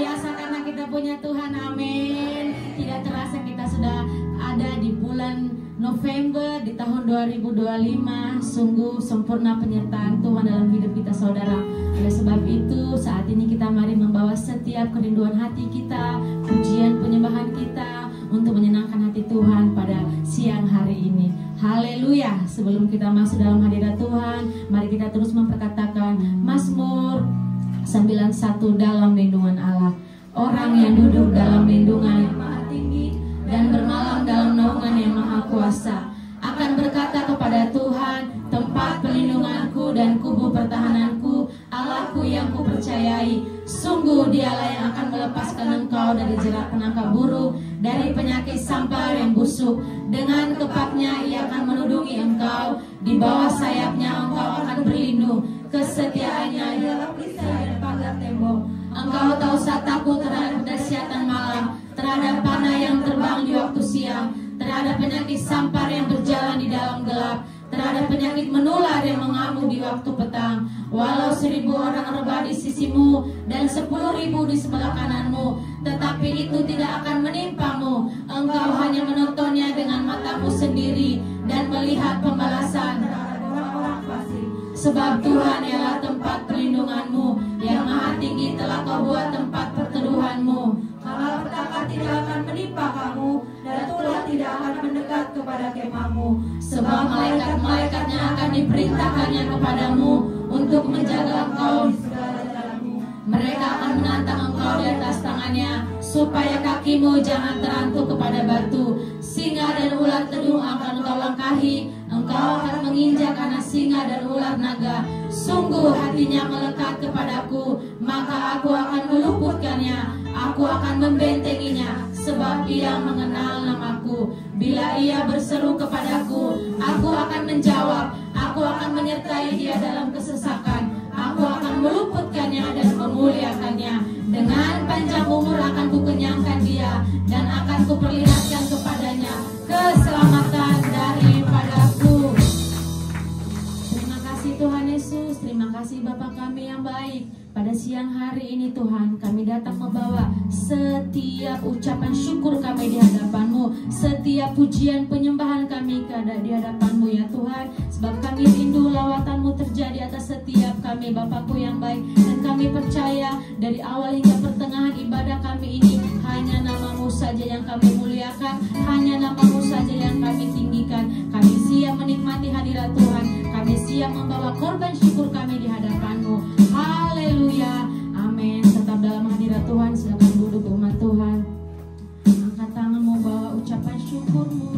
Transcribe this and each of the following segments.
biasa karena kita punya Tuhan, amin. Tidak terasa kita sudah ada di bulan November di tahun 2025. Sungguh sempurna penyertaan Tuhan dalam hidup kita, saudara. Oleh sebab itu saat ini kita mari membawa setiap kerinduan hati kita, pujian penyembahan kita untuk menyenangkan hati Tuhan pada siang hari ini. Haleluya. Sebelum kita masuk dalam hadirat Tuhan, mari kita terus memperkatakan Mazmur 91, dalam lindungan Allah. Orang yang duduk dalam lindungan yang maha tinggi dan bermalam dalam naungan yang maha kuasa akan berkata kepada Tuhan, tempat perlindunganku dan kubu pertahananku, Allahku yang kupercayai. Sungguh dialah yang akan melepaskan engkau dari jerat penangkap burung, dari penyakit sampar yang busuk. Dengan kepaknya ia akan menudungi engkau, di bawah sayapnya engkau akan berlindung. Kesetiaannya ialah perisai dan pagar tembok. Engkau tahu usah takut terhadap dahsyatan malam, terhadap panah yang terbang di waktu siang, terhadap penyakit sampar yang berjalan di dalam gelap, terhadap penyakit menular yang mengamuk di waktu petang. Walau 1000 orang rebah di sisimu dan 10.000 di sebelah kananmu, tetapi itu tidak akan menimpamu. Engkau hanya menontonnya dengan matamu sendiri dan melihat pembalasan terhadap orang-orang fasik. Sebab Tuhan ialah tempat perlindunganmu, yang maha tinggi telah kau buat tempat perteduhanmu. Malapetaka tidak akan menimpa kamu, dan ular tidak akan mendekat kepada kemahmu. Sebab malaikat-malaikatnya akan diperintahkannya kepadamu untuk menjaga engkau di segala jalanmu. Mereka akan menantang engkau di atas tangannya, supaya kakimu jangan terantuk kepada batu. Singa dan ular tedung akan engkau langkahi, engkau akan menginjak anak singa dan ular naga. Sungguh hatinya melekat kepadaku, maka aku akan meluputkannya. Aku akan membentenginya, sebab ia mengenal namaku. Bila ia berseru kepadaku, aku akan menjawab. Aku akan menyertai dia dalam kesesakan. Aku akan meluputkannya dan memuliakannya. Dengan panjang umur akan kukenyangkan dia, dan akan kuperlihatkan kepadanya keselamatan daripadaku. Terima kasih Tuhan Yesus, terima kasih Bapa kami yang baik. Pada siang hari ini Tuhan, kami datang membawa setiap ucapan syukur kami di hadapan-Mu, setiap pujian penyembahan kami di hadapan-Mu ya Tuhan. Sebab kami rindu lawatan-Mu terjadi atas setiap kami Bapakku yang baik. Dan kami percaya dari awal hingga pertengahan ibadah kami ini, hanya nama-Mu saja yang kami muliakan, hanya nama-Mu saja yang kami tinggikan. Kami siap menikmati hadirat Tuhan, kami siap membawa korban syukur kami di hadapan-Mu. Haleluya, amin. Tetap dalam hadirat Tuhan, silakan duduk umat Tuhan. Angkat tanganmu, bawa ucapan syukurmu.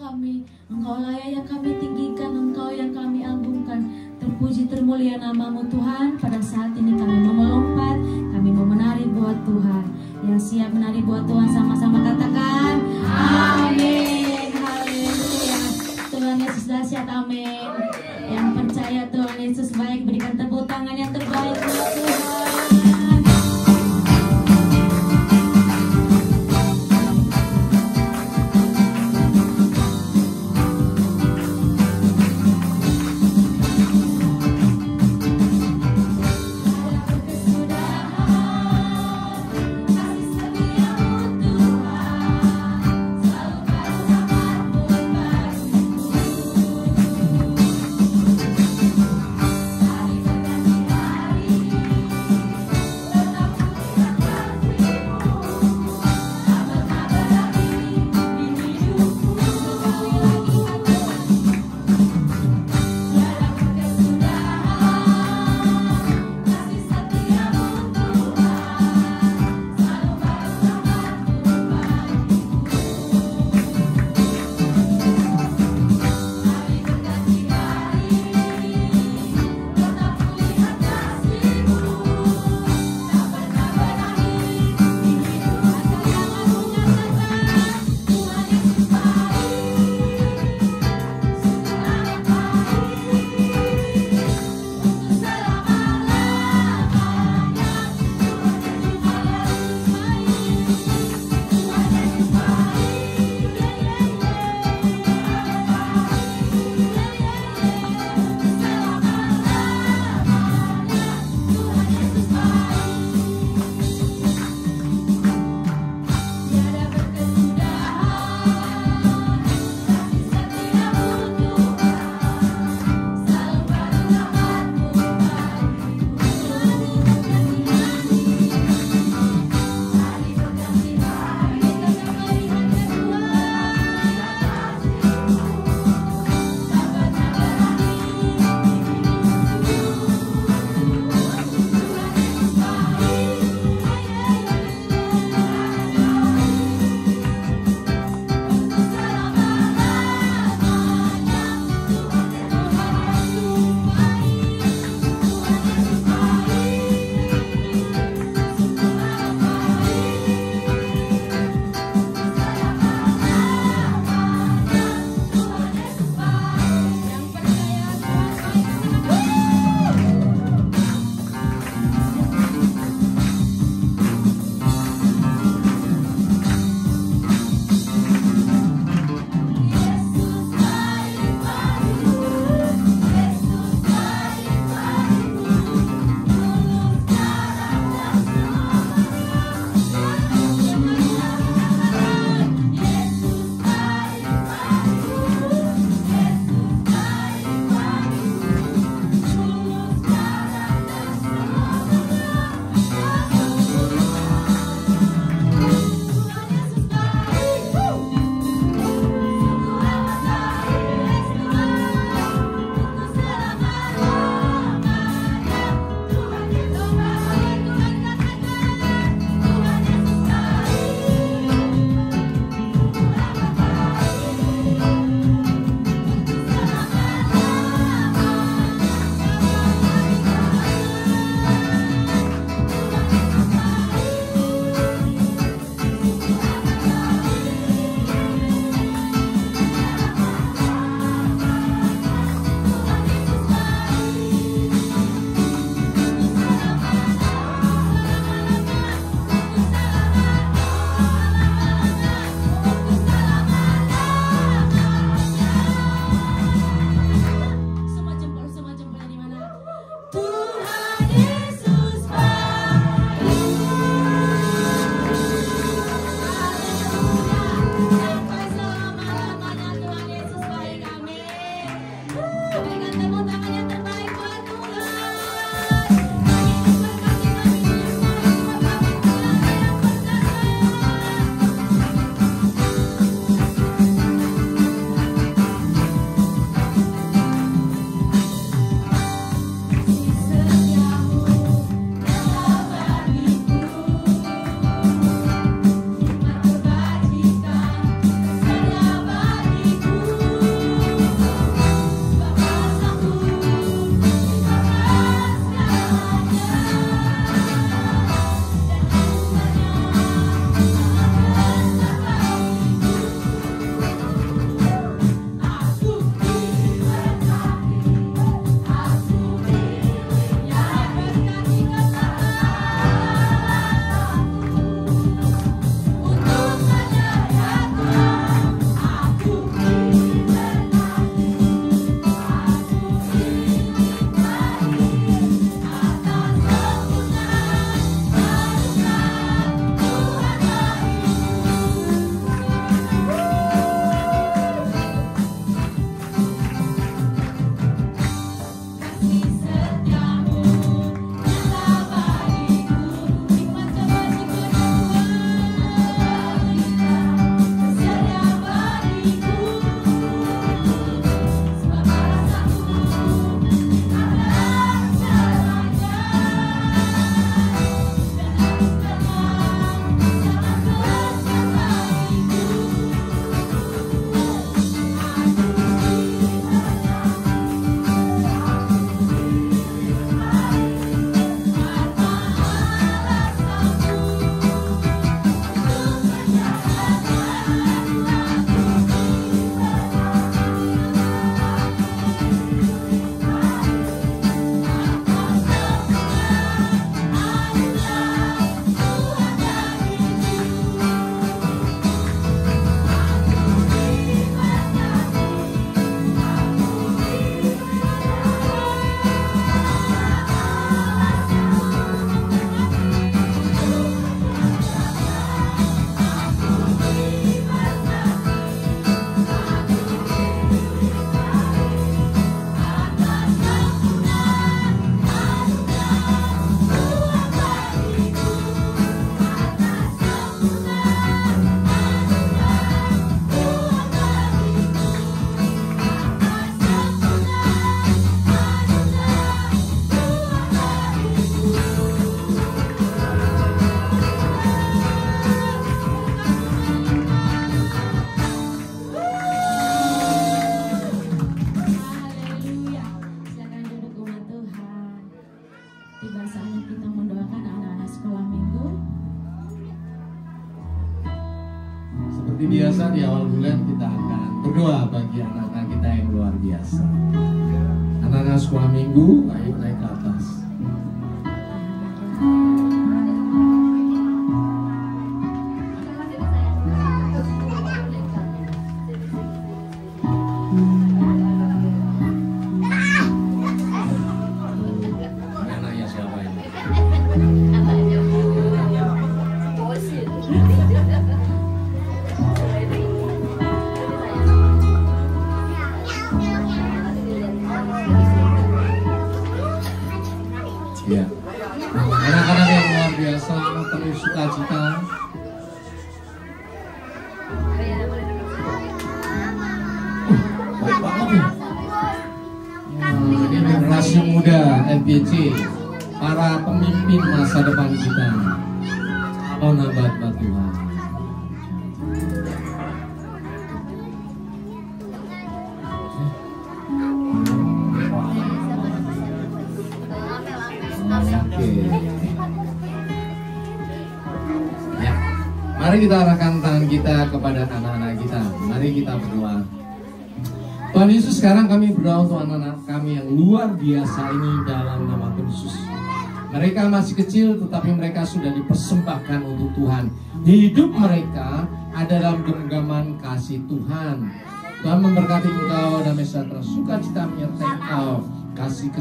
kami. Engkau lah yang kami tinggikan, Engkau yang kami agungkan. Terpuji termulia namamu Tuhan. Pada saat ini kami mau melompat, kami mau menari buat Tuhan. Yang siap menari buat Tuhan sama-sama katakan amin. Haleluya. Tuhan Yesus dahsyat, amin. Yang percaya Tuhan Yesus baik, berikan tepuk tangan yang terbaik buat Tuhan. Hari Seperti biasa di awal bulan kita akan berdoa bagi anak-anak kita yang luar biasa. Anak-anak sekolah minggu, ayo naik ke atas. Anaknya siapa ini? Ya, anak-anak yang luar biasa penuh sukacita. Baik banget ya. Ini generasi muda FBC, para pemimpin masa depan kita. Oh nabat Tuhan. Ya, mari kita arahkan tangan kita kepada anak-anak kita. Mari kita berdoa. Tuhan Yesus, sekarang kami berdoa untuk anak-anak kami yang luar biasa ini dalam nama Tuhan Yesus. Mereka masih kecil tetapi mereka sudah dipersembahkan untuk Tuhan. Hidup mereka ada dalam genggaman kasih Tuhan. Tuhan memberkati engkau dan sejahtera sukacita menyertai engkau. Kasih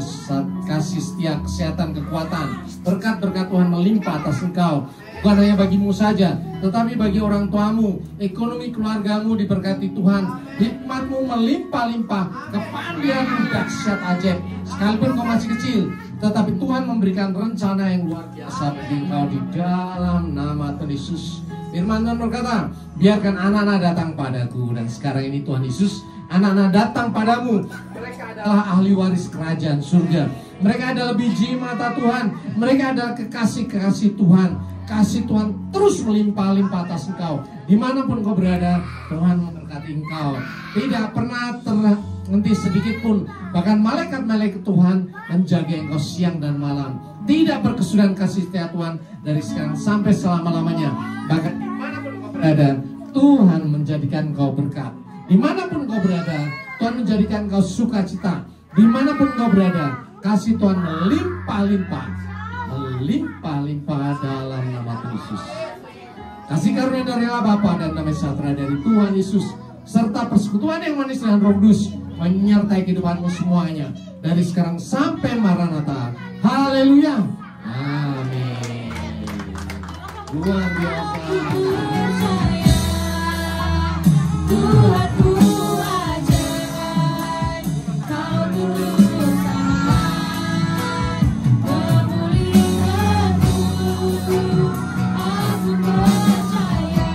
setia, kesehatan, kekuatan, berkat-berkat Tuhan melimpah atas engkau. Bukan hanya bagimu saja, tetapi bagi orang tuamu, ekonomi keluargamu diberkati Tuhan. Hikmatmu melimpah-limpah, kepandaianmu dahsyat ajaib. Sekalipun kau masih kecil, tetapi Tuhan memberikan rencana yang luar biasa bagi engkau di dalam nama Tuhan Yesus. Firman Tuhan berkata, biarkan anak-anak datang padaku. Dan sekarang ini Tuhan Yesus, anak-anak datang padamu. Mereka adalah ahli waris kerajaan surga. Mereka adalah biji mata Tuhan. Mereka adalah kekasih-kekasih Tuhan. Kasih Tuhan terus melimpah-limpah atas engkau. Dimanapun kau berada, Tuhan memberkati engkau. Tidak pernah terhenti sedikit pun. Bahkan malaikat-malaikat Tuhan menjaga engkau siang dan malam. Tidak berkesudahan kasih setia Tuhan dari sekarang sampai selama-lamanya. Bahkan dimanapun kau berada, Tuhan menjadikan kau berkat. Dimanapun kau berada, Tuhan menjadikan kau sukacita. Dimanapun kau berada, kasih Tuhan melimpah-limpah. Melimpah-limpah dalam nama Tuhan Yesus. Kasih karunia dari Allah Bapa dan damai sejahtera dari Tuhan Yesus, serta persekutuan yang manis dengan Roh Kudus menyertai kehidupanmu semuanya dari sekarang sampai Maranatha. Haleluya. Amin. Luar biasa. Tuhanku ajaib, kau tulus sangat, memulihkanku, aku percaya.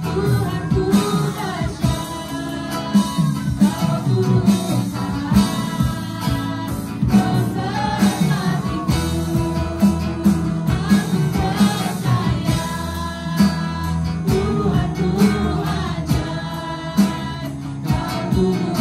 Tuhanku dahsyat, kau tulus sangat, memberkatiku, aku percaya. Tuhanku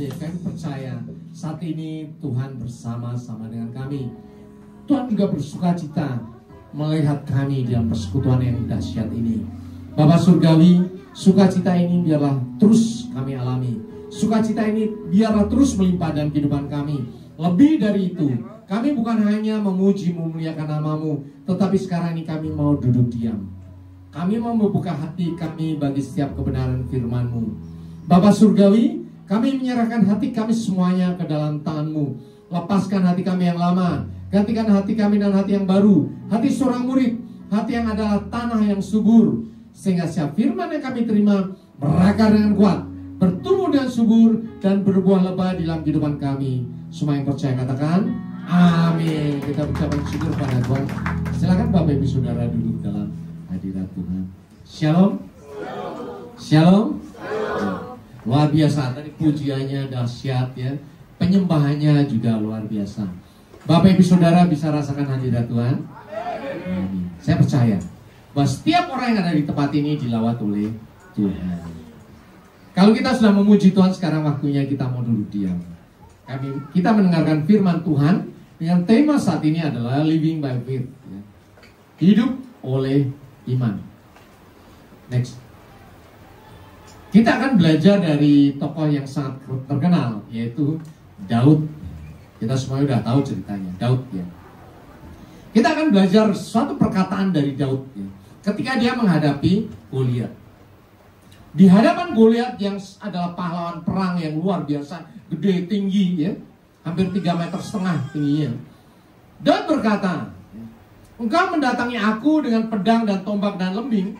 Kami percaya saat ini Tuhan bersama-sama dengan kami. Tuhan juga bersukacita melihat kami dalam persekutuan yang dahsyat ini. Bapa Surgawi, sukacita ini biarlah terus kami alami. Sukacita ini biarlah terus melimpah dalam kehidupan kami. Lebih dari itu, kami bukan hanya memuji memuliakan nama-Mu, tetapi sekarang ini kami mau duduk diam. Kami mau membuka hati kami bagi setiap kebenaran firman-Mu. Bapa Surgawi, kami menyerahkan hati kami semuanya ke dalam tangan-Mu. Lepaskan hati kami yang lama, gantikan hati kami dan hati yang baru, hati seorang murid, hati yang adalah tanah yang subur, sehingga setiap firman yang kami terima berakar dengan kuat, bertumbuh dengan subur, dan berbuah lebat dalam kehidupan kami. Semua yang percaya katakan amin. Kita ucapkan syukur pada Tuhan. Silakan Bapak Ibu Saudara duduk dalam hadirat Tuhan. Shalom. Shalom. Luar biasa, tadi pujiannya dahsyat ya, penyembahannya juga luar biasa. Bapak Ibu Saudara bisa rasakan hadirat Tuhan. Amin. Saya percaya bahwa setiap orang yang ada di tempat ini dilawat oleh Tuhan. Kalau kita sudah memuji Tuhan, sekarang waktunya kita mau duduk diam. Kita mendengarkan firman Tuhan dengan tema saat ini adalah living by faith ya. Hidup oleh iman. Next. Kita akan belajar dari tokoh yang sangat terkenal, yaitu Daud. Kita semuanya sudah tahu ceritanya, Daud ya. Kita akan belajar suatu perkataan dari Daud ya, ketika dia menghadapi Goliat. Di hadapan Goliat yang adalah pahlawan perang yang luar biasa, gede, tinggi ya, hampir 3,5 meter tingginya. Daud berkata, engkau mendatangi aku dengan pedang dan tombak dan lembing,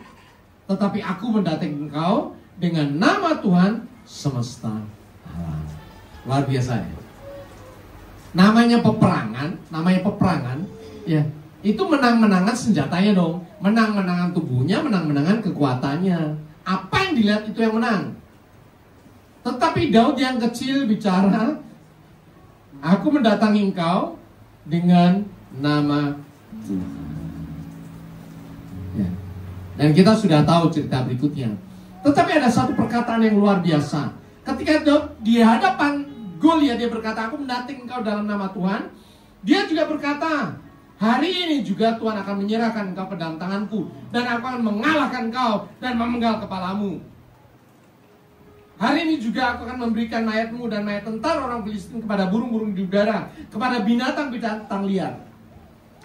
tetapi aku mendatangi engkau dengan nama Tuhan semesta alam. Luar biasa ya. Namanya peperangan ya, itu menang-menangan senjatanya dong, menang-menangan tubuhnya, menang-menangan kekuatannya. Apa yang dilihat itu yang menang. Tetapi Daud yang kecil bicara, aku mendatangi engkau dengan nama Tuhan ya. Dan kita sudah tahu cerita berikutnya. Tetapi ada satu perkataan yang luar biasa. Ketika Daud di hadapan Goliat, dia berkata, aku mendatangi engkau dalam nama Tuhan. Dia juga berkata, hari ini juga Tuhan akan menyerahkan engkau ke dalam tanganku, dan aku akan mengalahkan engkau dan memenggal kepalamu. Hari ini juga aku akan memberikan mayatmu dan mayat tentara orang Filistin kepada burung-burung di udara, kepada binatang-binatang liar.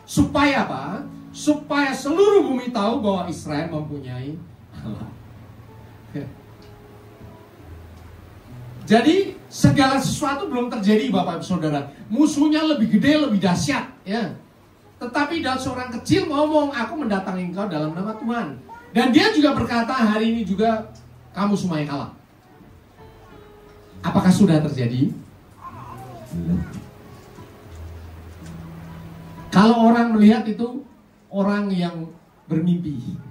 Supaya apa? Supaya seluruh bumi tahu bahwa Israel mempunyai Allah. Jadi segala sesuatu belum terjadi Bapak Ibu Saudara. Musuhnya lebih gede, lebih dahsyat ya. Tetapi Daud seorang kecil ngomong, aku mendatangi engkau dalam nama Tuhan. Dan dia juga berkata, hari ini juga kamu semuanya kalah. Apakah sudah terjadi? Kalau orang melihat itu orang yang bermimpi.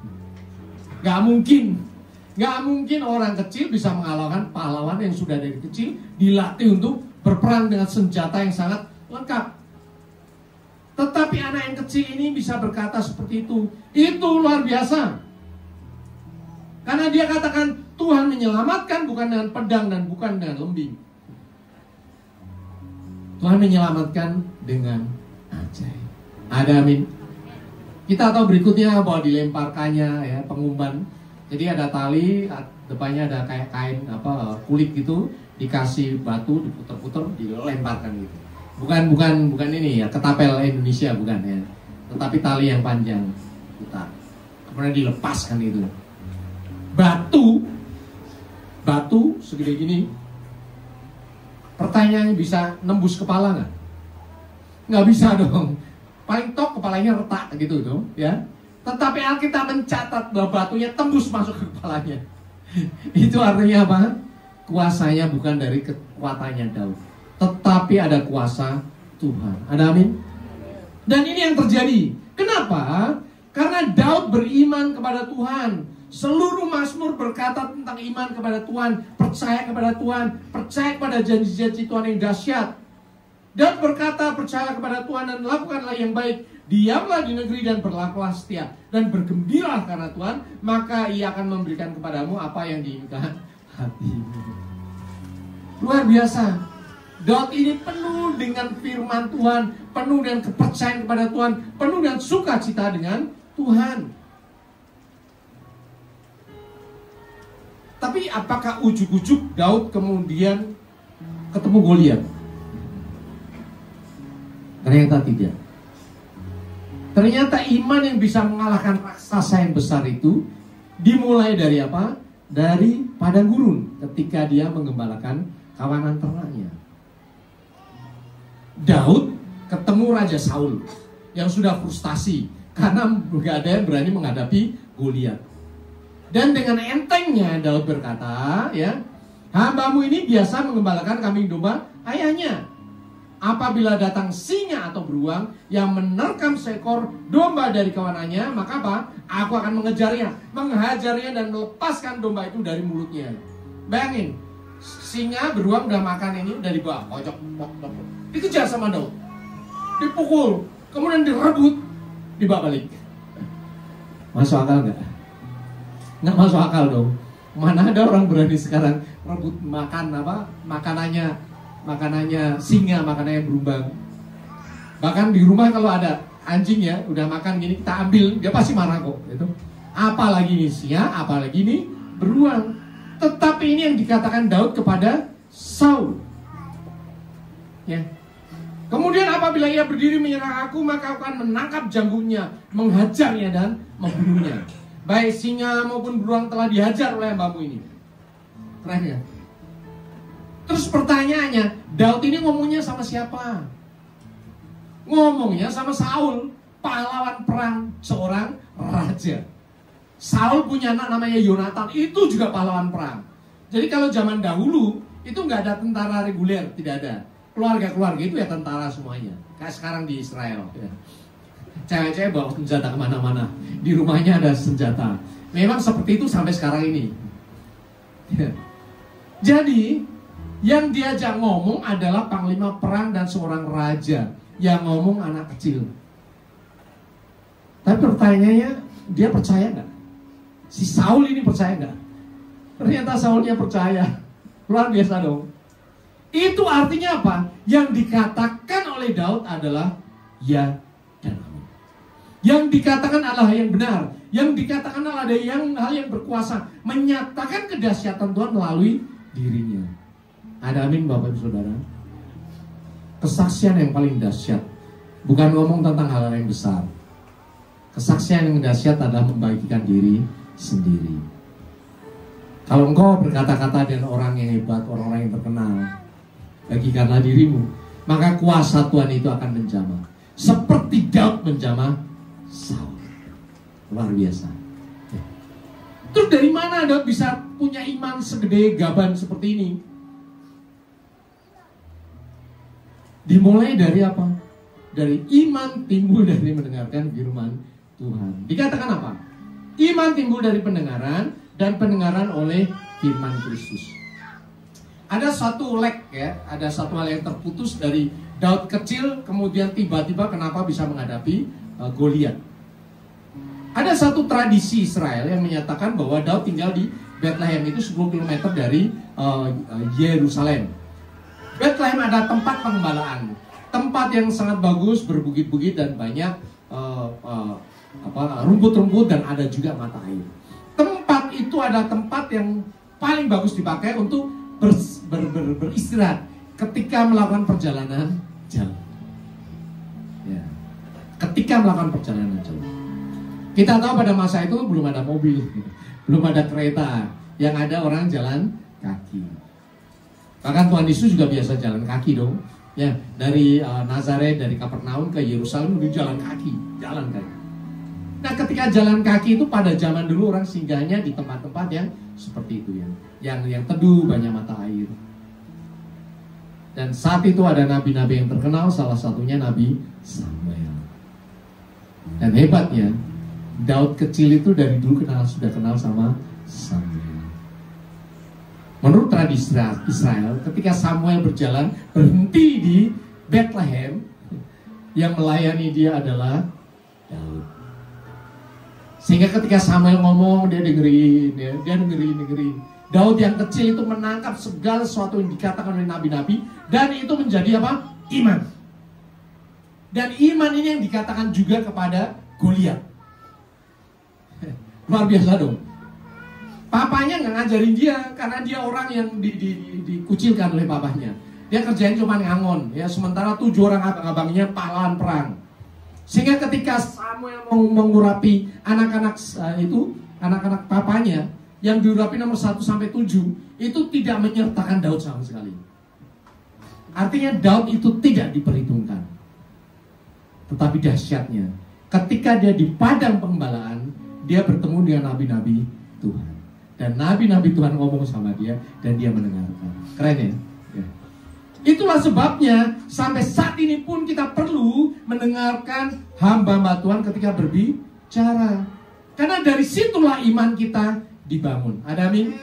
Gak mungkin orang kecil bisa mengalahkan pahlawan yang sudah dari kecil dilatih untuk berperang dengan senjata yang sangat lengkap. Tetapi anak yang kecil ini bisa berkata seperti itu. Itu luar biasa. Karena dia katakan, Tuhan menyelamatkan bukan dengan pedang dan bukan dengan lembing. Tuhan menyelamatkan dengan ajaib. Ada amin. Kita tahu berikutnya bahwa dilemparkannya ya, pengumban. Jadi ada tali, depannya ada kayak kain kulit gitu, dikasih batu, diputer-puter, dilemparkan gitu. Bukan ini ya, ketapel Indonesia bukan ya. Tetapi tali yang panjang putar. Kemudian dilepaskan itu. Batu segede gini. Pertanyaannya, bisa nembus kepala nggak? Nggak bisa dong. Paling tok kepalanya retak gitu tuh ya. Tetapi Alkitab mencatat bahwa batunya tembus masuk ke kepalanya. Itu artinya apa? Kuasanya bukan dari kekuatannya Daud, tetapi ada kuasa Tuhan. Ada amin? Dan ini yang terjadi. Kenapa? Karena Daud beriman kepada Tuhan. Seluruh Mazmur berkata tentang iman kepada Tuhan, percaya kepada Tuhan, percaya kepada janji-janji Tuhan yang dahsyat. Daud berkata, percaya kepada Tuhan dan lakukanlah yang baik. Diamlah di negeri dan berlakulah setia, dan bergembiralah karena Tuhan, maka Ia akan memberikan kepadamu apa yang diinginkan hatimu. Luar biasa. Daud ini penuh dengan firman Tuhan, penuh dengan kepercayaan kepada Tuhan, penuh dengan sukacita dengan Tuhan. Tapi apakah ujuk-ujuk Daud kemudian ketemu Goliat? Ternyata tidak. Ternyata iman yang bisa mengalahkan raksasa yang besar itu dimulai dari apa? Dari padang gurun ketika dia menggembalakan kawanan ternaknya. Daud ketemu Raja Saul yang sudah frustasi karena gak ada yang berani menghadapi Goliat. Dan dengan entengnya Daud berkata, ya, hambamu ini biasa menggembalakan kambing domba ayahnya. Apabila datang singa atau beruang yang menerkam seekor domba dari kawanannya, maka apa? Aku akan mengejarnya, menghajarnya dan melepaskan domba itu dari mulutnya. Bayangin, singa beruang udah makan ini, udah dibawa, kocok, dikejar sama Daud, dipukul, kemudian direbut, dibawa balik. Masuk akal nggak? Nggak masuk akal dong. Mana ada orang berani sekarang rebut makan apa? Makanannya singa, makanannya berumbang. Bahkan di rumah kalau ada anjing ya, udah makan gini, kita ambil, dia pasti marah kok. Itu. Apalagi ini singa, apalagi ini beruang. Tetapi ini yang dikatakan Daud kepada Saul. Ya. Kemudian apabila ia berdiri menyerang aku, maka aku akan menangkap janggutnya, menghajarnya dan membunuhnya. Baik singa maupun beruang telah dihajar oleh hambamu ini. Keren ya? Terus pertanyaannya, Daud ini ngomongnya sama siapa? Ngomongnya sama Saul, pahlawan perang, seorang raja. Saul punya anak namanya Yonatan, itu juga pahlawan perang. Jadi kalau zaman dahulu, itu nggak ada tentara reguler, tidak ada. Keluarga-keluarga itu ya tentara semuanya. Kayak sekarang di Israel. Ya. Cewek-cewek bawa senjata kemana-mana. Di rumahnya ada senjata. Memang seperti itu sampai sekarang ini. Ya. Jadi, yang diajak ngomong adalah panglima perang dan seorang raja. Yang ngomong anak kecil. Tapi pertanyaannya, dia percaya nggak? Si Saul ini percaya nggak? Ternyata Saulnya percaya. Luar biasa dong. Itu artinya apa? Yang dikatakan oleh Daud adalah ya dan amin. Yang dikatakan adalah yang benar. Yang dikatakan adalah ada hal yang berkuasa. Menyatakan kedahsyatan Tuhan melalui dirinya. Ada amin Bapak Ibu Saudara. Kesaksian yang paling dahsyat bukan ngomong tentang hal yang besar. Kesaksian yang dahsyat adalah membagikan diri sendiri. Kalau engkau berkata-kata dengan orang yang hebat, orang-orang yang terkenal, bagikanlah dirimu, maka kuasa Tuhan itu akan menjamah. Seperti Daud menjamah Saul. Luar biasa. Terus dari mana Daud bisa punya iman segede gaban seperti ini? Dimulai dari apa? Dari iman timbul dari mendengarkan firman Tuhan. Dikatakan apa? Iman timbul dari pendengaran dan pendengaran oleh firman Kristus. Ada satu leg ya, ada satu hal yang terputus dari Daud kecil, kemudian tiba-tiba kenapa bisa menghadapi Goliat. Ada satu tradisi Israel yang menyatakan bahwa Daud tinggal di Bethlehem, itu 10 km dari Yerusalem. Bethlehem ada tempat pengembalaan, tempat yang sangat bagus, berbukit-bukit dan banyak rumput-rumput dan ada juga mata air. Tempat itu adalah tempat yang paling bagus dipakai untuk beristirahat ketika melakukan perjalanan jauh. Ya. Ketika melakukan perjalanan jauh. Kita tahu pada masa itu belum ada mobil, belum ada kereta, yang ada orang jalan kaki. Bahkan Tuhan Yesus juga biasa jalan kaki dong. Ya, dari Nazaret, dari Kapernaum ke Yerusalem dia jalan kaki. Nah, ketika jalan kaki itu pada zaman dulu orang singgahnya di tempat-tempat yang seperti itu ya. Yang teduh, banyak mata air. Dan saat itu ada nabi-nabi yang terkenal, salah satunya Nabi Samuel. Dan hebatnya, Daud kecil itu dari dulu sudah kenal sama Samuel. Menurut tradisi Israel, ketika Samuel berjalan berhenti di Bethlehem, yang melayani dia adalah Daud. Sehingga ketika Samuel ngomong, dia dengerin. Daud yang kecil itu menangkap segala sesuatu yang dikatakan oleh nabi-nabi, dan itu menjadi apa? Iman. Dan iman ini yang dikatakan juga kepada Goliat. Luar biasa dong. Papanya nggak ngajarin dia karena dia orang yang dikucilkan oleh papanya. Dia kerjain cuma ngangon, ya. Sementara 7 orang abang-abangnya pahlawan perang. Sehingga ketika Samuel mau mengurapi anak-anak anak-anak papanya yang diurapi nomor 1 sampai 7, itu tidak menyertakan Daud sama sekali. Artinya Daud itu tidak diperhitungkan. Tetapi dahsyatnya, ketika dia di padang pembalaan, dia bertemu dengan nabi-nabi Tuhan. Dan nabi-nabi Tuhan ngomong sama dia dan dia mendengarkan. Keren ya? Ya. Itulah sebabnya sampai saat ini pun kita perlu mendengarkan hamba-hamba Tuhan ketika berbicara. Karena dari situlah iman kita dibangun. Ada amin?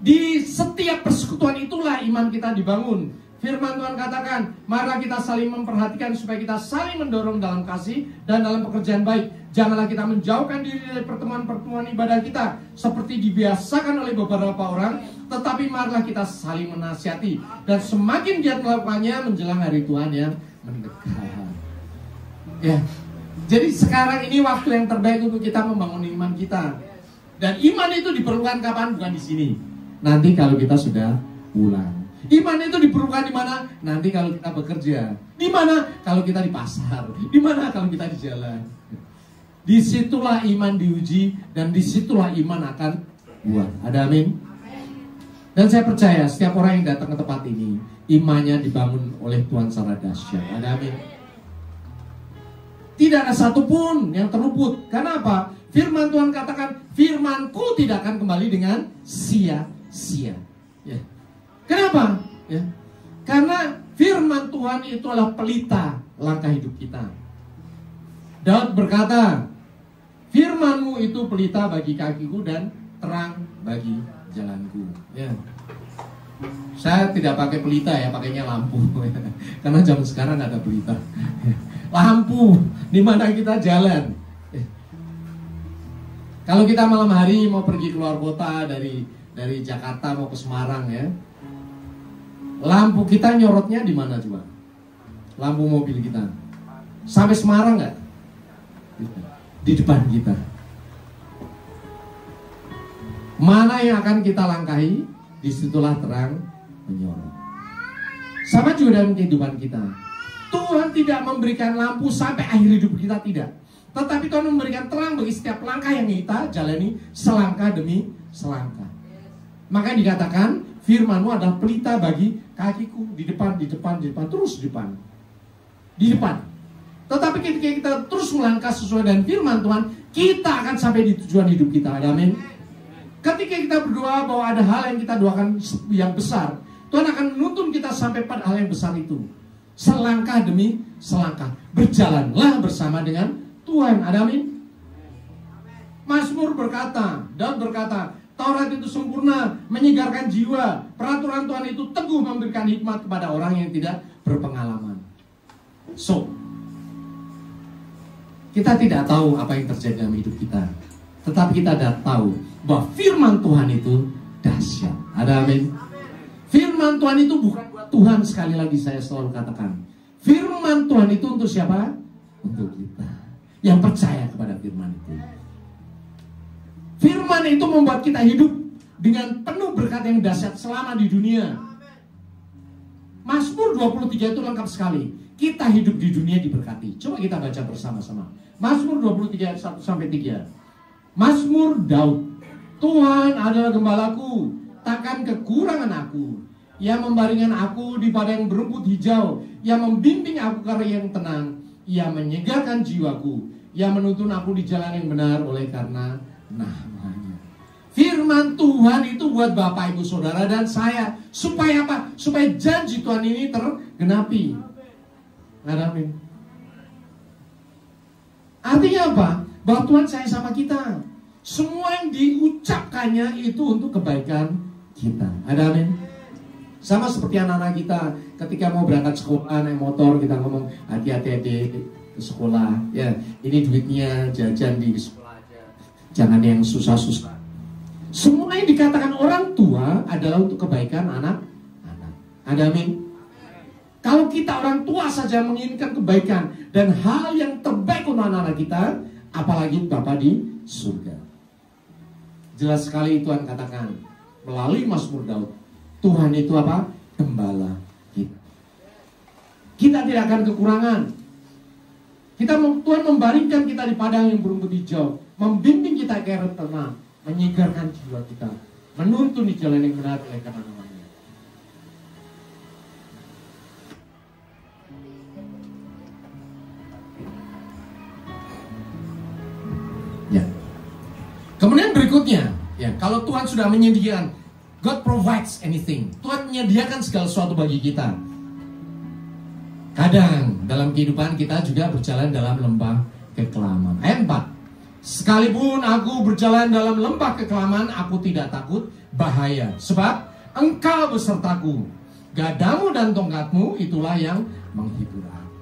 Di setiap persekutuan itulah iman kita dibangun. Firman Tuhan katakan, mari kita saling memperhatikan supaya kita saling mendorong dalam kasih dan dalam pekerjaan baik. Janganlah kita menjauhkan diri dari pertemuan-pertemuan ibadah kita seperti dibiasakan oleh beberapa orang, tetapi marilah kita saling menasihati. Dan semakin giat melakukannya menjelang hari Tuhan yang mendekat. Ya. Jadi sekarang ini waktu yang terbaik untuk kita membangun iman kita. Dan iman itu diperlukan kapan? Bukan di sini. Nanti kalau kita sudah pulang. Iman itu diperlukan di mana? Nanti kalau kita bekerja. Di mana? Kalau kita di pasar. Di mana? Kalau kita di jalan. Disitulah iman diuji dan disitulah iman akan buat. Ada amin? Dan saya percaya setiap orang yang datang ke tempat ini, imannya dibangun oleh Tuhan secara dahsyat. Ada amin? Tidak ada satupun yang terluput. Karena apa? Firman Tuhan katakan, firmanku tidak akan kembali dengan sia-sia. Ya. Kenapa? Ya. Karena firman Tuhan itu adalah pelita langkah hidup kita. Daud berkata, firmanmu itu pelita bagi kakiku dan terang bagi jalanku. Ya. Saya tidak pakai pelita ya, pakainya lampu. Karena zaman sekarang nggak ada pelita. Lampu di mana kita jalan. Kalau kita malam hari mau pergi keluar kota dari Jakarta mau ke Semarang ya, lampu kita nyorotnya di mana coba? Lampu mobil kita sampai Semarang nggak? Di depan kita. Mana yang akan kita langkahi, disitulah terang menyorot. Sama juga dalam kehidupan kita. Tuhan tidak memberikan lampu sampai akhir hidup kita, tidak. Tetapi Tuhan memberikan terang bagi setiap langkah yang kita jalani, selangkah demi selangkah. Maka dikatakan, firman-Mu adalah pelita bagi kakiku, di depan, terus di depan. Di depan. Tetapi ketika kita terus melangkah sesuai dengan firman Tuhan, kita akan sampai di tujuan hidup kita. Amin. Ketika kita berdoa bahwa ada hal yang kita doakan yang besar, Tuhan akan menuntun kita sampai pada hal yang besar itu. Selangkah demi selangkah. Berjalanlah bersama dengan Tuhan. Ada amin. Mazmur berkata, Daud berkata, Taurat itu sempurna, menyegarkan jiwa. Peraturan Tuhan itu teguh memberikan hikmat kepada orang yang tidak berpengalaman. So, kita tidak tahu apa yang terjadi dalam hidup kita. Tetapi kita tidak tahu bahwa firman Tuhan itu dahsyat. Ada amin. Firman Tuhan itu bukan buat Tuhan, sekali lagi saya selalu katakan. Firman Tuhan itu untuk siapa? Untuk kita yang percaya kepada firman itu. Firman itu membuat kita hidup dengan penuh berkat yang dahsyat selama di dunia. Mazmur 23 itu lengkap sekali. Kita hidup di dunia diberkati. Coba kita baca bersama-sama. Mazmur 23 1-3. Mazmur Daud. Tuhan adalah gembalaku, takkan kekurangan aku. Ia membaringkan aku di padang berumput hijau. Ia membimbing aku ke arah yang tenang. Ia menyegarkan jiwaku. Ia menuntun aku di jalan yang benar oleh karena namanya. Firman Tuhan itu buat Bapak, Ibu, Saudara, dan saya. Supaya apa? Supaya janji Tuhan ini tergenapi. Amin. Artinya apa? Bahwa Tuhan sayang sama kita. Semua yang diucapkannya itu untuk kebaikan kita. Ada amin. Sama seperti anak-anak kita ketika mau berangkat sekolah naik motor, kita ngomong hati-hati adik ke sekolah. Ya, ini duitnya jajan di sekolah aja. Jangan yang susah-susah. Semua yang dikatakan orang tua adalah untuk kebaikan anak-anak. Ada amin. Kalau kita orang tua saja menginginkan kebaikan dan hal yang terbaik untuk anak-anak kita, apalagi Bapa di surga. Jelas sekali Tuhan katakan melalui Mazmur Daud, Tuhan itu apa? Gembala kita. Kita tidak akan kekurangan. Tuhan membaringkan kita di padang yang berumput hijau, membimbing kita ke air tenang, menyegarkan jiwa kita, menuntun di jalan yang benar oleh karena namanya. Ya. Kemudian berikutnya, ya, kalau Tuhan sudah menyediakan, God provides anything. Tuhan menyediakan segala sesuatu bagi kita. Kadang dalam kehidupan kita juga berjalan dalam lembah kekelaman. Ayat 4. Sekalipun aku berjalan dalam lembah kekelaman, aku tidak takut bahaya. Sebab Engkau besertaku. Gadamu dan tongkatmu itulah yang menghibur aku.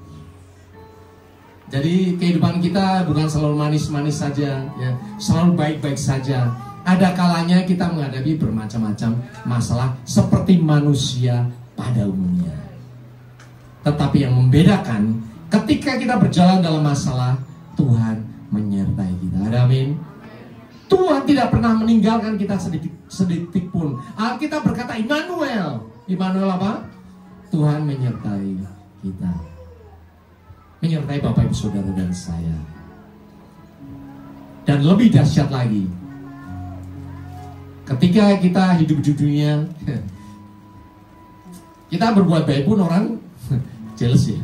Jadi kehidupan kita bukan selalu manis-manis saja, ya, selalu baik-baik saja. Ada kalanya kita menghadapi bermacam-macam masalah seperti manusia pada umumnya. Tetapi yang membedakan, ketika kita berjalan dalam masalah, Tuhan menyertai kita. Amin. Tuhan tidak pernah meninggalkan kita sedetik pun. Alkitab berkata Immanuel. Immanuel apa? Tuhan menyertai kita. Menyertai Bapak Ibu Saudara dan saya. Dan lebih dahsyat lagi, ketika kita hidup di dunia, kita berbuat baik pun orang jealous ya.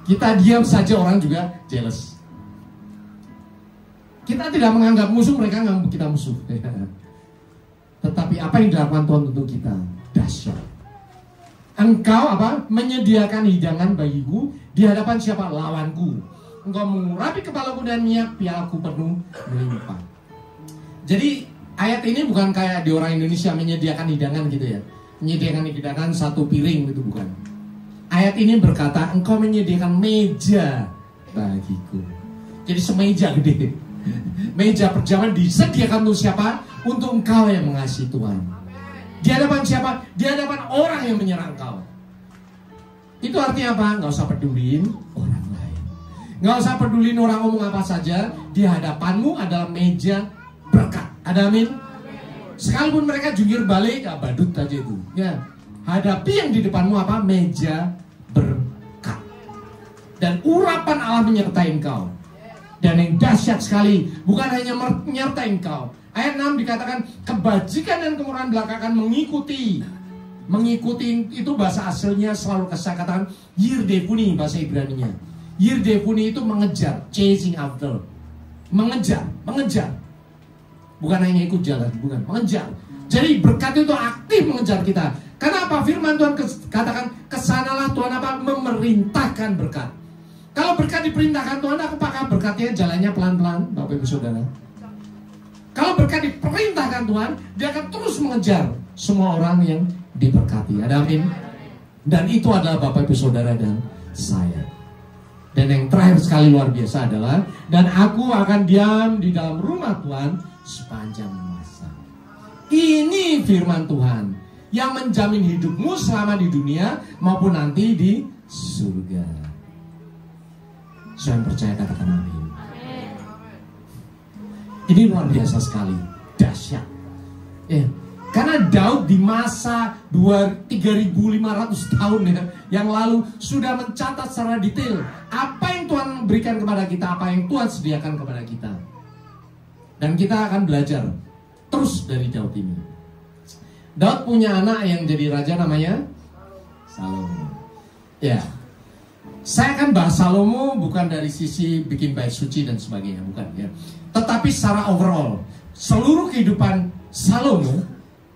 Kita diam saja orang juga jealous. Kita tidak menganggap musuh, mereka menganggap kita musuh. Tetapi apa yang dilakukan Tuhan untuk kita? Dahsyat. Engkau apa? Menyediakan hidangan bagiku di hadapan siapa? Lawanku. Engkau mengurapi kepalaku dan minyak pialaku penuh melimpah. Jadi ayat ini bukan kayak di orang Indonesia menyediakan hidangan gitu ya. Menyediakan hidangan satu piring gitu, bukan. Ayat ini berkata engkau menyediakan meja bagiku. Jadi semeja gede. Meja perjamuan disediakan untuk siapa? Untuk engkau yang mengasihi Tuhan. Di hadapan siapa? Di hadapan orang yang menyerang engkau. Itu artinya apa? Nggak usah pedulin orang lain. Nggak usah pedulin orang ngomong apa saja. Di hadapanmu adalah meja berkat. Ada amin? Sekalipun mereka jungkir balik, badut aja itu. Ya, hadapi yang di depanmu apa? Meja berkat. Dan urapan Allah menyertai engkau. Dan yang dahsyat sekali, bukan hanya menyertai engkau. Ayat 6 dikatakan kebajikan dan kemurahan belakangan mengikuti. Mengikuti itu bahasa aslinya selalu saya katakan yirdefuni bahasa Ibraninya. Yirdefuni itu mengejar, chasing after. Mengejar. Bukan hanya ikut jalan, bukan, mengejar. Jadi berkat itu aktif mengejar kita. Karena apa? Firman Tuhan katakan kesanalah Tuhan apa? Memerintahkan berkat. Kalau berkat diperintahkan Tuhan, apakah berkatnya jalannya pelan-pelan, Bapak Ibu Saudara? Kalau berkat diperintahkan Tuhan, dia akan terus mengejar semua orang yang diberkati. Ada amin? Dan itu adalah Bapak Ibu Saudara dan saya. Dan yang terakhir sekali luar biasa adalah, dan aku akan diam di dalam rumah Tuhan sepanjang masa. Ini firman Tuhan yang menjamin hidupmu selama di dunia maupun nanti di surga. Saya percaya katakan amin. Ini luar biasa sekali, dahsyat. Ya, karena Daud di masa 3.500 tahun ya, yang lalu sudah mencatat secara detail apa yang Tuhan berikan kepada kita, apa yang Tuhan sediakan kepada kita. Dan kita akan belajar terus dari Daud ini. Daud punya anak yang jadi raja namanya Salomo. Ya. Saya akan bahas Salomo bukan dari sisi bikin bait suci dan sebagainya, bukan ya. Tetapi secara overall, seluruh kehidupan Salomo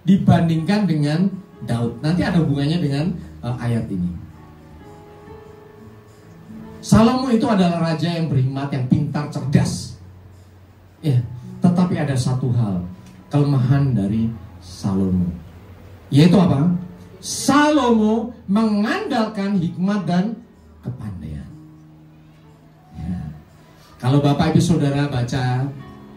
dibandingkan dengan Daud. Nanti ada hubungannya dengan ayat ini. Salomo itu adalah raja yang berhikmat, yang pintar, cerdas. Ya, tetapi ada satu hal, kelemahan dari Salomo. Yaitu apa? Salomo mengandalkan hikmat dan kepandaian. Ya. Kalau Bapak Ibu Saudara baca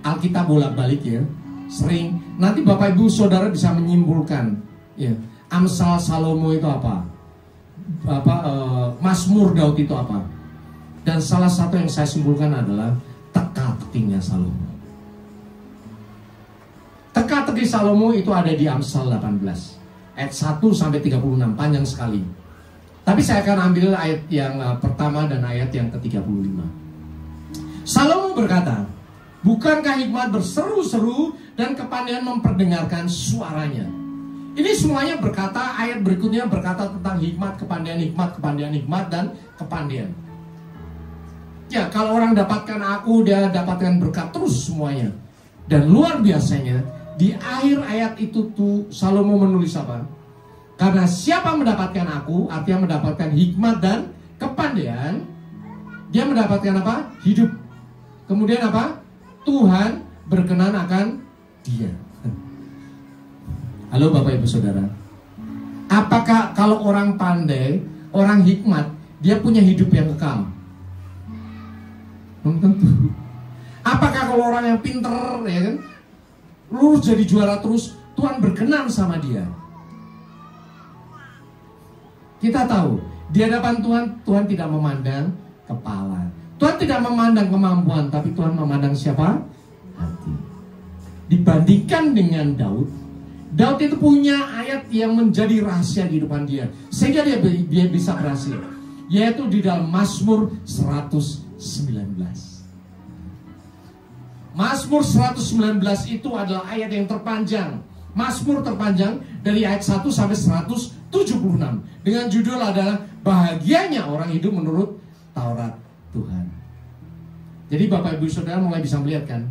Alkitab bolak-balik ya, sering nanti Bapak Ibu Saudara bisa menyimpulkan ya, Amsal Salomo itu apa? Mazmur Daud itu apa? Dan salah satu yang saya simpulkan adalah teka-tekinya Salomo. strategi Salomo itu ada di Amsal 18 ayat 1 sampai 36, panjang sekali. Tapi saya akan ambil ayat yang pertama dan ayat yang ke-35. Salomo berkata, bukankah hikmat berseru-seru dan kepandaian memperdengarkan suaranya? Ini semuanya berkata, ayat berikutnya berkata tentang hikmat, kepandaian, dan kepandaian. Ya, kalau orang dapatkan aku, dia dapatkan berkat terus semuanya. Dan luar biasanya, di akhir ayat itu tuh Salomo menulis apa? Karena siapa mendapatkan aku, artinya mendapatkan hikmat dan kepandaian, dia mendapatkan apa? Hidup. Kemudian apa? Tuhan berkenan akan dia. Halo Bapak Ibu Saudara, apakah kalau orang pandai, orang hikmat, dia punya hidup yang kekal? Belum tentu. Apakah kalau orang yang pinter, ya kan, lulus jadi juara terus, Tuhan berkenan sama dia? Kita tahu, di hadapan Tuhan, Tuhan tidak memandang kepala. Tuhan tidak memandang kemampuan, tapi Tuhan memandang siapa? Hati. Dibandingkan dengan Daud itu punya ayat yang menjadi rahasia di depan dia, sehingga dia bisa berhasil, yaitu di dalam Mazmur 119. Mazmur 119 itu adalah ayat yang terpanjang, Mazmur terpanjang dari ayat 1 sampai 176, dengan judul adalah bahagianya orang hidup menurut Taurat Tuhan. Jadi Bapak Ibu Saudara mulai bisa melihat kan,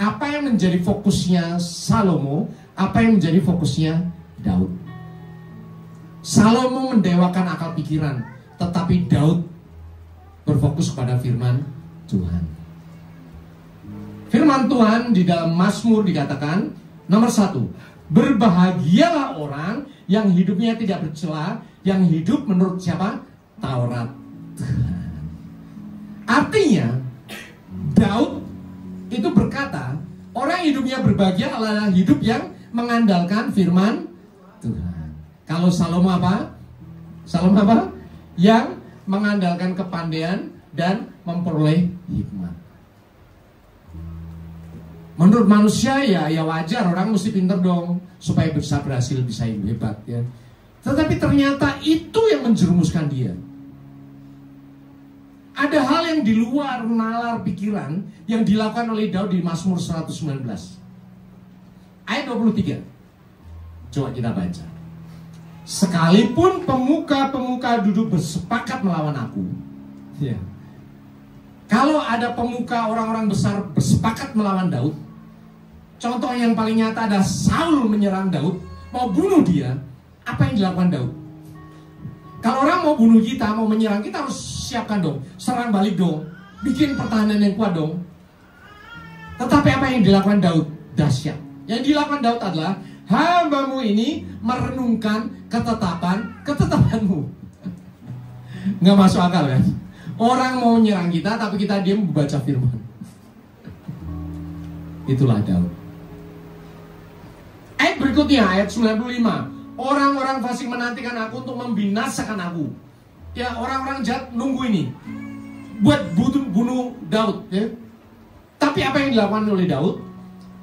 apa yang menjadi fokusnya Salomo, apa yang menjadi fokusnya Daud. Salomo mendewakan akal pikiran, tetapi Daud berfokus pada firman Tuhan. Firman Tuhan di dalam Mazmur dikatakan, nomor 1, berbahagialah orang yang hidupnya tidak bercela, yang hidup menurut siapa? Taurat Tuhan. Artinya Daud itu berkata, orang hidupnya berbahagia adalah hidup yang mengandalkan firman Tuhan. Kalau Salomo apa? Salomo apa? Yang mengandalkan kepandaian dan memperoleh hikmat. Menurut manusia ya wajar, orang mesti pinter dong supaya bisa berhasil, bisa hebat ya. Tetapi ternyata itu yang menjerumuskan dia. Ada hal yang di luar nalar pikiran yang dilakukan oleh Daud di Mazmur 119. Ayat 23. Coba kita baca. Sekalipun pemuka-pemuka duduk bersepakat melawan aku. Ya. Kalau ada pemuka orang-orang besar bersepakat melawan Daud, contoh yang paling nyata ada Saul menyerang Daud, mau bunuh dia, apa yang dilakukan Daud? Kalau orang mau bunuh kita, mau menyerang kita, harus siapkan dong, serang balik dong, bikin pertahanan yang kuat dong. Tetapi apa yang dilakukan Daud? Dahsyat. Yang dilakukan Daud adalah, hambamu ini merenungkan ketetapanmu. Nggak masuk akal kan? Orang mau menyerang kita, tapi kita diam membaca firman. Itulah Daud. Ayat berikutnya, ayat 95. Orang-orang fasik menantikan aku untuk membinasakan aku. Ya, orang-orang jahat nunggu ini buat bunuh Daud ya. Tapi apa yang dilakukan oleh Daud?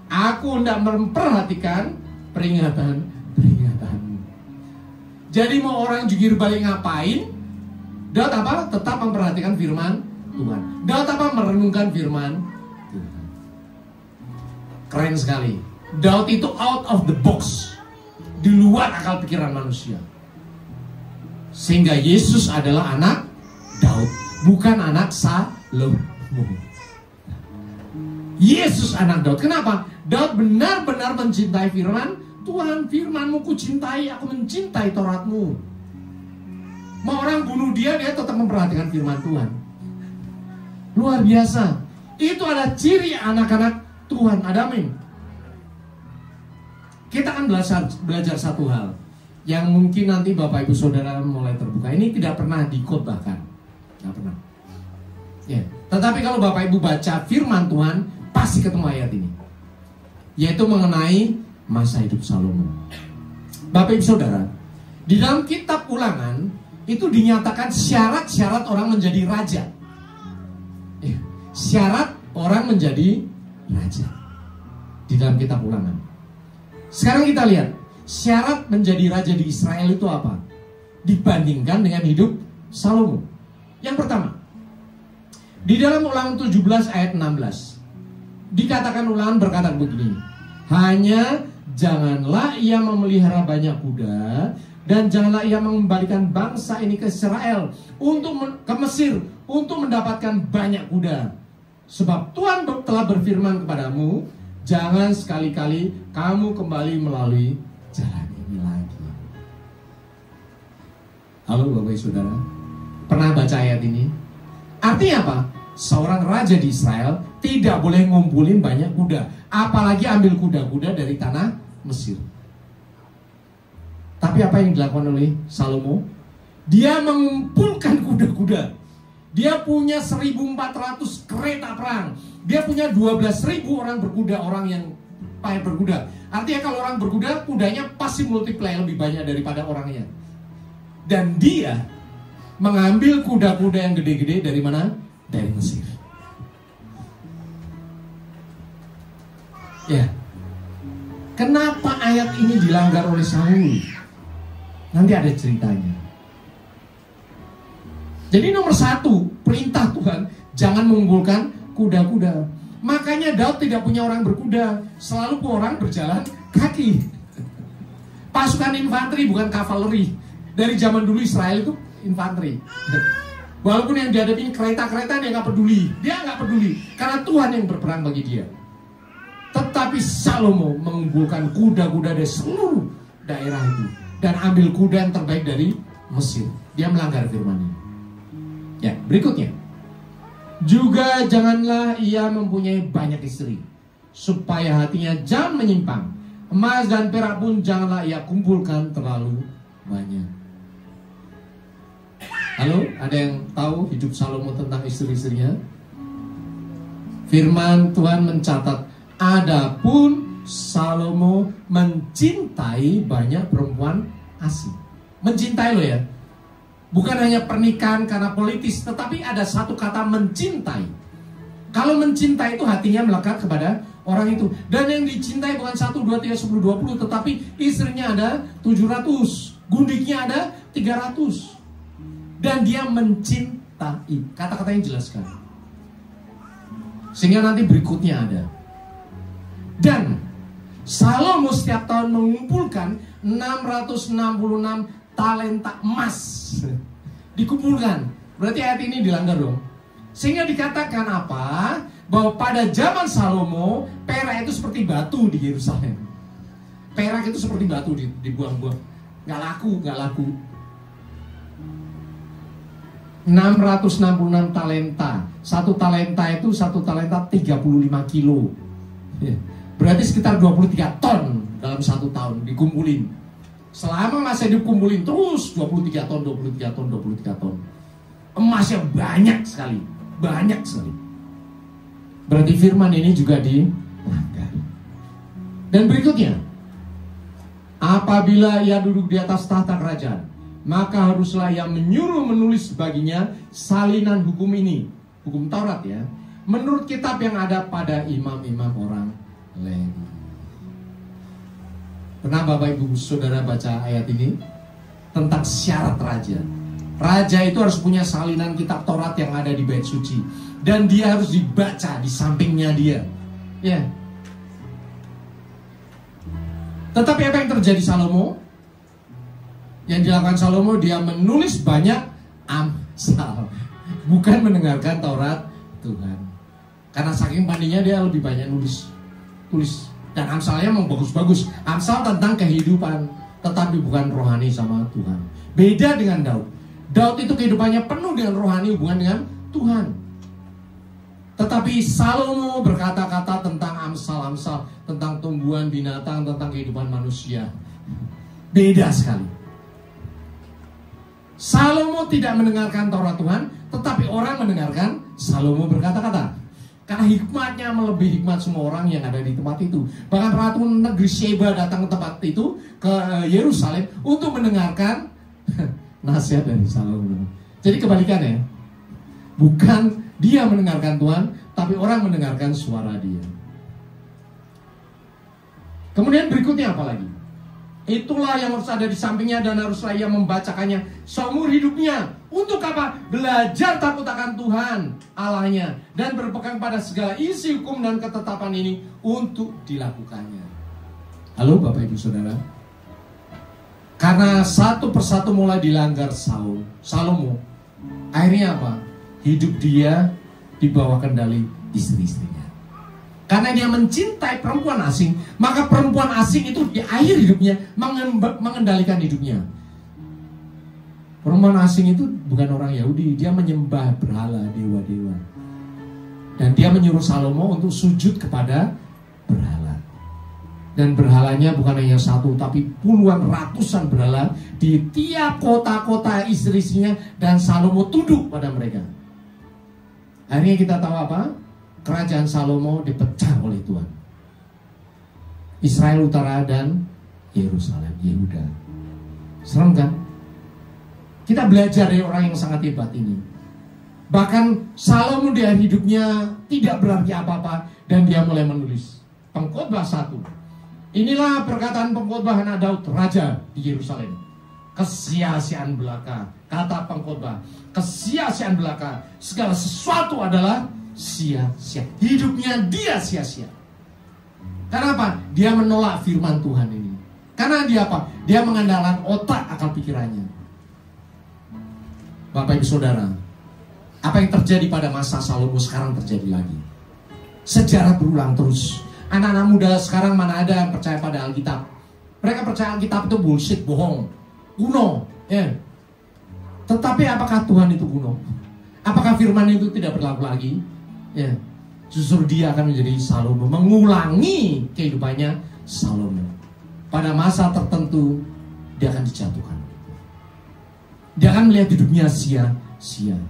Aku hendak memperhatikan peringatan. Jadi mau orang jungkir balik ngapain? Daud apa? Tetap memperhatikan firman Tuhan. Daud apa? Merenungkan firman Tuhan. Keren sekali. Daud itu out of the box, di luar akal pikiran manusia. Sehingga Yesus adalah anak Daud, bukan anak Salomo. Yesus anak Daud. Kenapa? Daud benar-benar mencintai firman Tuhan. Firman-Mu ku cintai, aku mencintai Taurat-Mu. Mau orang bunuh dia tetap memperhatikan firman Tuhan. Luar biasa. Itu ada ciri anak-anak Tuhan. Ada amin. Kita akan belajar satu hal yang mungkin nanti Bapak Ibu Saudara mulai terbuka. Ini tidak pernah dikhotbahkan, tidak pernah. Ya. Tetapi kalau Bapak Ibu baca firman Tuhan, pasti ketemu ayat ini, yaitu mengenai masa hidup Salomo. Bapak Ibu Saudara, di dalam kitab Ulangan itu dinyatakan syarat-syarat orang menjadi raja. Ya. Syarat orang menjadi raja di dalam kitab Ulangan. Sekarang kita lihat, syarat menjadi raja di Israel itu apa? Dibandingkan dengan hidup Salomo. Yang pertama, di dalam Ulangan 17 ayat 16, dikatakan Ulangan berkata begini, hanya janganlah ia memelihara banyak kuda, dan janganlah ia mengembalikan bangsa ini ke Israel, ke Mesir, untuk mendapatkan banyak kuda. Sebab Tuhan telah berfirman kepadamu, jangan sekali-kali kamu kembali melalui jalan ini lagi. Halo Bapak Ibu Saudara, pernah baca ayat ini? Artinya apa? Seorang raja di Israel tidak boleh ngumpulin banyak kuda, apalagi ambil kuda-kuda dari tanah Mesir. Tapi apa yang dilakukan oleh Salomo? Dia mengumpulkan kuda-kuda. Dia punya 1.400 kereta perang. Dia punya 12.000 orang berkuda, orang yang payah berkuda. Artinya kalau orang berkuda, kudanya pasti multiply lebih banyak daripada orangnya. Dan dia mengambil kuda-kuda yang gede-gede dari mana? Dari Mesir. Ya. Kenapa ayat ini dilanggar oleh Saul? Nanti ada ceritanya. Jadi nomor 1, perintah Tuhan, jangan mengumpulkan kuda-kuda. Makanya Daud tidak punya orang berkuda, selalu orang berjalan kaki. Pasukan infanteri bukan kavaleri. Dari zaman dulu Israel itu infanteri. Walaupun yang dihadapi kereta-kereta dia nggak peduli. Dia nggak peduli karena Tuhan yang berperang bagi dia. Tetapi Salomo mengumpulkan kuda-kuda dari seluruh daerah itu dan ambil kuda yang terbaik dari Mesir. Dia melanggar firman-Nya. Ya, berikutnya. Juga janganlah ia mempunyai banyak istri, supaya hatinya jangan menyimpang. Emas dan perak pun janganlah ia kumpulkan terlalu banyak. Halo, ada yang tahu hidup Salomo tentang istri-istrinya? Firman Tuhan mencatat, adapun Salomo mencintai banyak perempuan asing. Mencintai loh ya. Bukan hanya pernikahan karena politis, tetapi ada satu kata mencintai. Kalau mencintai itu hatinya melekat kepada orang itu. Dan yang dicintai bukan 1, 2, 3, 10, 20, tetapi istrinya ada 700, gundiknya ada 300. Dan dia mencintai. Kata-katanya jelaskan. Sehingga nanti berikutnya ada. Dan Salomo setiap tahun mengumpulkan 666 talenta emas. Dikumpulkan. Berarti ayat ini dilanggar dong. Sehingga dikatakan apa? Bahwa pada zaman Salomo, perak itu seperti batu di Yerusalem. Perak itu seperti batu dibuang-buang. Gak laku. 666 talenta. Satu talenta itu 35 kilo. Berarti sekitar 23 ton dalam 1 tahun dikumpulin. Selama masa hidup kumpulin terus 23 ton. Emasnya banyak sekali. Berarti firman ini juga dilanggar. Dan berikutnya, apabila ia duduk di atas tahta kerajaan, maka haruslah ia menyuruh menulis baginya salinan hukum ini, hukum Taurat ya, menurut kitab yang ada pada imam-imam orang Lewi. Pernah Bapak Ibu Saudara baca ayat ini? Tentang syarat raja. Raja itu harus punya salinan kitab Taurat yang ada di bait suci. Dan dia harus dibaca di sampingnya dia. Ya. Tetapi apa yang terjadi Salomo? Yang dilakukan Salomo, dia menulis banyak Amsal. Bukan mendengarkan Taurat Tuhan. Karena saking pandainya dia lebih banyak tulis. Dan Amsalnya mau bagus-bagus. Amsal tentang kehidupan, tetapi bukan rohani sama Tuhan. Beda dengan Daud. Daud itu kehidupannya penuh dengan rohani, hubungan dengan Tuhan. Tetapi Salomo berkata-kata tentang Amsal-Amsal, tentang tumbuhan, binatang, tentang kehidupan manusia. Beda sekali. Salomo tidak mendengarkan Taurat Tuhan, tetapi orang mendengarkan Salomo berkata-kata. Karena hikmatnya melebihi hikmat semua orang yang ada di tempat itu. Bahkan ratu negeri Sheba datang ke tempat itu, ke Yerusalem, untuk mendengarkan nasihat dari Salomo. Jadi kebalikannya, bukan dia mendengarkan Tuhan, tapi orang mendengarkan suara dia. Kemudian berikutnya apa lagi? Itulah yang harus ada di sampingnya dan haruslah ia membacakannya seumur hidupnya. Untuk apa? Belajar takut akan Tuhan Allahnya dan berpegang pada segala isi hukum dan ketetapan ini untuk dilakukannya. Halo Bapak Ibu Saudara. Karena satu persatu mulai dilanggar Salomo, akhirnya apa? Hidup dia di bawah kendali istri-istrinya. Karena dia mencintai perempuan asing, maka perempuan asing itu di akhir hidupnya mengendalikan hidupnya. Perempuan asing itu bukan orang Yahudi, dia menyembah berhala, dewa-dewa. Dan dia menyuruh Salomo untuk sujud kepada berhala. Dan berhalanya bukan hanya satu, tapi puluhan ratusan berhala di tiap kota-kota istri-istrinya, dan Salomo tunduk pada mereka. Akhirnya kita tahu apa? Kerajaan Salomo dipecah oleh Tuhan. Israel Utara dan Yerusalem, Yehuda. Serem kan? Kita belajar dari orang yang sangat hebat ini. Bahkan Salomo di akhir hidupnya tidak berarti apa-apa, dan dia mulai menulis Pengkhotbah 1. Inilah perkataan pengkhotbah anak Daud, raja di Yerusalem. Kesia-siaan belaka, kata pengkhotbah, kesia-siaan belaka, segala sesuatu adalah sia-sia. Hidupnya dia sia-sia. Karena apa? Dia menolak firman Tuhan ini. Karena dia apa? Dia mengandalkan otak akal pikirannya. Bapak Ibu Saudara, apa yang terjadi pada masa Salomo sekarang terjadi lagi. Sejarah berulang terus. Anak-anak muda sekarang mana ada yang percaya pada Alkitab? Mereka percaya Alkitab itu bullshit, bohong, kuno, ya. Tetapi apakah Tuhan itu kuno? Apakah firman itu tidak berlaku lagi? Ya, justru dia akan menjadi Salomo, mengulangi kehidupannya Salomo. Pada masa tertentu dia akan dijatuhkan. Dia akan melihat hidupnya sia-sia.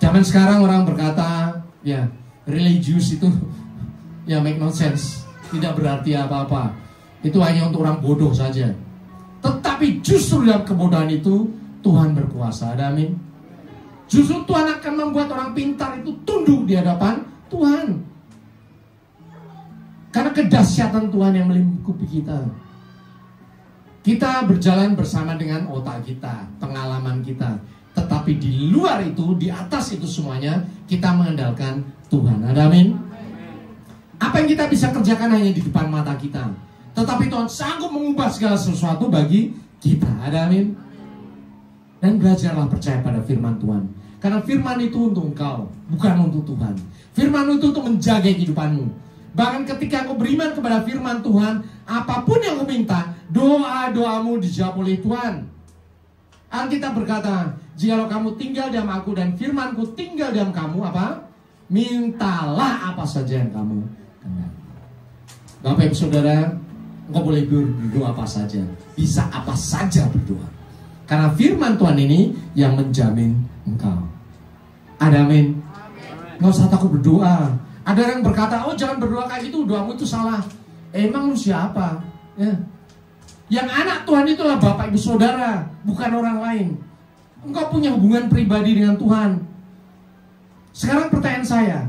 Zaman sekarang orang berkata, ya, religius itu ya make no sense, tidak berarti apa-apa. Itu hanya untuk orang bodoh saja. Tetapi justru dalam kebodohan itu Tuhan berkuasa. Ada amin. Justru Tuhan akan membuat orang pintar itu tunduk di hadapan Tuhan. Karena kedahsyatan Tuhan yang melingkupi kita. Kita berjalan bersama dengan otak kita, pengalaman kita. Tetapi di luar itu, di atas itu semuanya, kita mengandalkan Tuhan. Ada amin. Apa yang kita bisa kerjakan hanya di depan mata kita. Tetapi Tuhan sanggup mengubah segala sesuatu bagi kita. Ada amin. Dan belajarlah percaya pada firman Tuhan. Karena firman itu untuk engkau, bukan untuk Tuhan. Firman itu untuk menjaga kehidupanmu. Bahkan ketika engkau beriman kepada firman Tuhan, apapun yang engkau minta, doa-doamu dijawab oleh Tuhan. Alkitab berkata, jikalau kamu tinggal dalam aku dan firmanku tinggal dalam kamu, apa? Mintalah apa saja yang kamu kehendaki. Bapak Ibu Saudara, engkau boleh berdoa apa saja, bisa apa saja berdoa. Karena firman Tuhan ini yang menjamin engkau. Ada amin. Nggak usah takut berdoa. Ada orang berkata, oh jangan berdoa kayak gitu, doamu itu salah. Emang lu siapa? Ya. Yang anak Tuhan itulah Bapak Ibu Saudara, bukan orang lain. Engkau punya hubungan pribadi dengan Tuhan. Sekarang pertanyaan saya,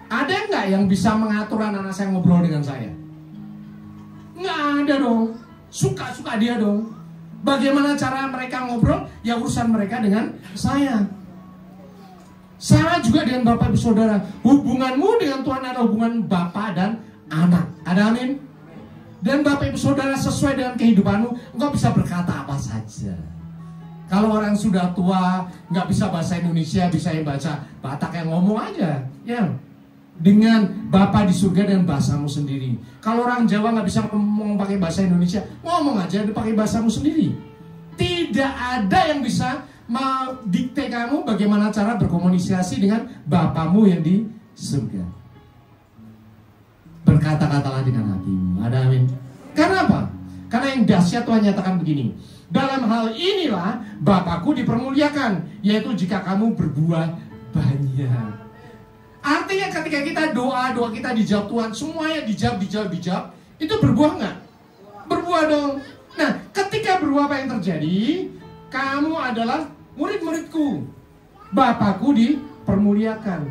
ada nggak yang bisa mengatur anak-anak saya ngobrol dengan saya? Nggak ada dong. Suka-suka dia dong. Bagaimana cara mereka ngobrol? Ya urusan mereka dengan saya. Sama juga dengan Bapak Ibu Saudara. Hubunganmu dengan Tuhan adalah hubungan Bapa dan anak. Ada amin? Dan Bapak Ibu Saudara, sesuai dengan kehidupanmu, engkau bisa berkata apa saja. Kalau orang sudah tua, nggak bisa bahasa Indonesia, bisa yang baca Batak, yang ngomong aja, ya. Dengan Bapa di surga dan bahasamu sendiri. Kalau orang Jawa nggak bisa ngomong pakai bahasa Indonesia, ngomong aja pakai bahasamu sendiri. Tidak ada yang bisa dikte kamu bagaimana cara berkomunikasi dengan Bapamu yang di surga. Berkata-katalah dengan hatimu. Ada amin. Karena apa? Karena yang dahsyat Tuhan nyatakan begini. Dalam hal inilah Bapakku dipermuliakan, yaitu jika kamu berbuah banyak. Artinya ketika kita doa kita dijawab Tuhan, semuanya dijawab, itu berbuah nggak? Berbuah dong. Nah, ketika berbuah apa yang terjadi? Kamu adalah murid-muridku. Bapakku dipermuliakan.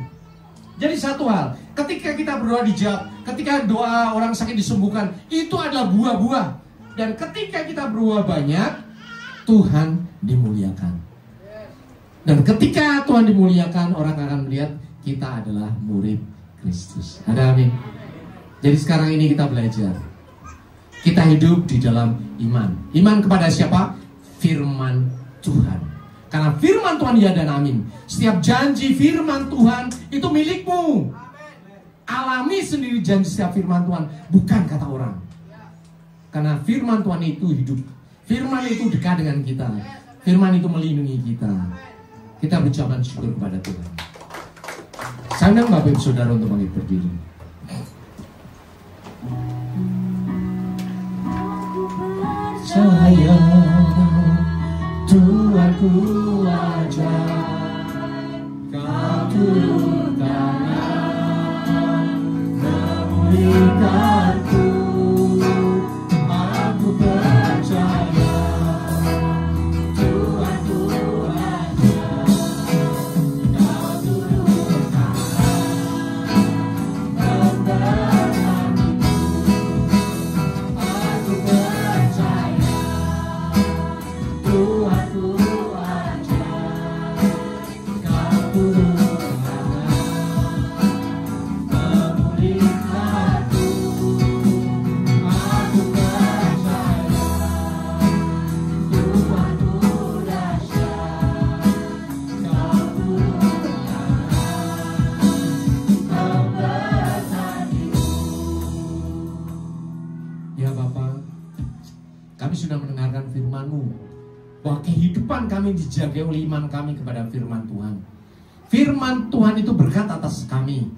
Jadi satu hal, ketika kita berdoa dijawab, ketika doa orang sakit disembuhkan, itu adalah buah-buah. Dan ketika kita berbuah banyak, Tuhan dimuliakan. Dan ketika Tuhan dimuliakan, orang akan melihat kita adalah murid Kristus. Ada amin. Jadi sekarang ini kita belajar. Kita hidup di dalam iman. Iman kepada siapa? Firman Tuhan. Karena firman Tuhan ya dan amin. Setiap janji firman Tuhan itu milikmu. Alami sendiri janji setiap firman Tuhan, bukan kata orang. Karena firman Tuhan itu hidup. Firman itu dekat dengan kita. Firman itu melindungi kita. Kita berucapan syukur kepada Tuhan. Saya undang Bapak Ibu Saudara untuk bangkit berdiri. Saya Tuhanku ajaib, Kau turun tangan memulihkanku. Aku percaya Tuhanku ajaib, Kau turun tangan memberkatiku. Aku percaya Tuhanku ajaib, Kau turun tangan memulihkanku. Aku percaya Tuhanku dahsyat, Kau turun tangan memberkatiku. Ya Bapa, kami sudah mendengarkan firman-Mu, bahwa kehidupan kami dijaga oleh iman kami kepada firman Tuhan. Firman Tuhan itu berkat atas kami.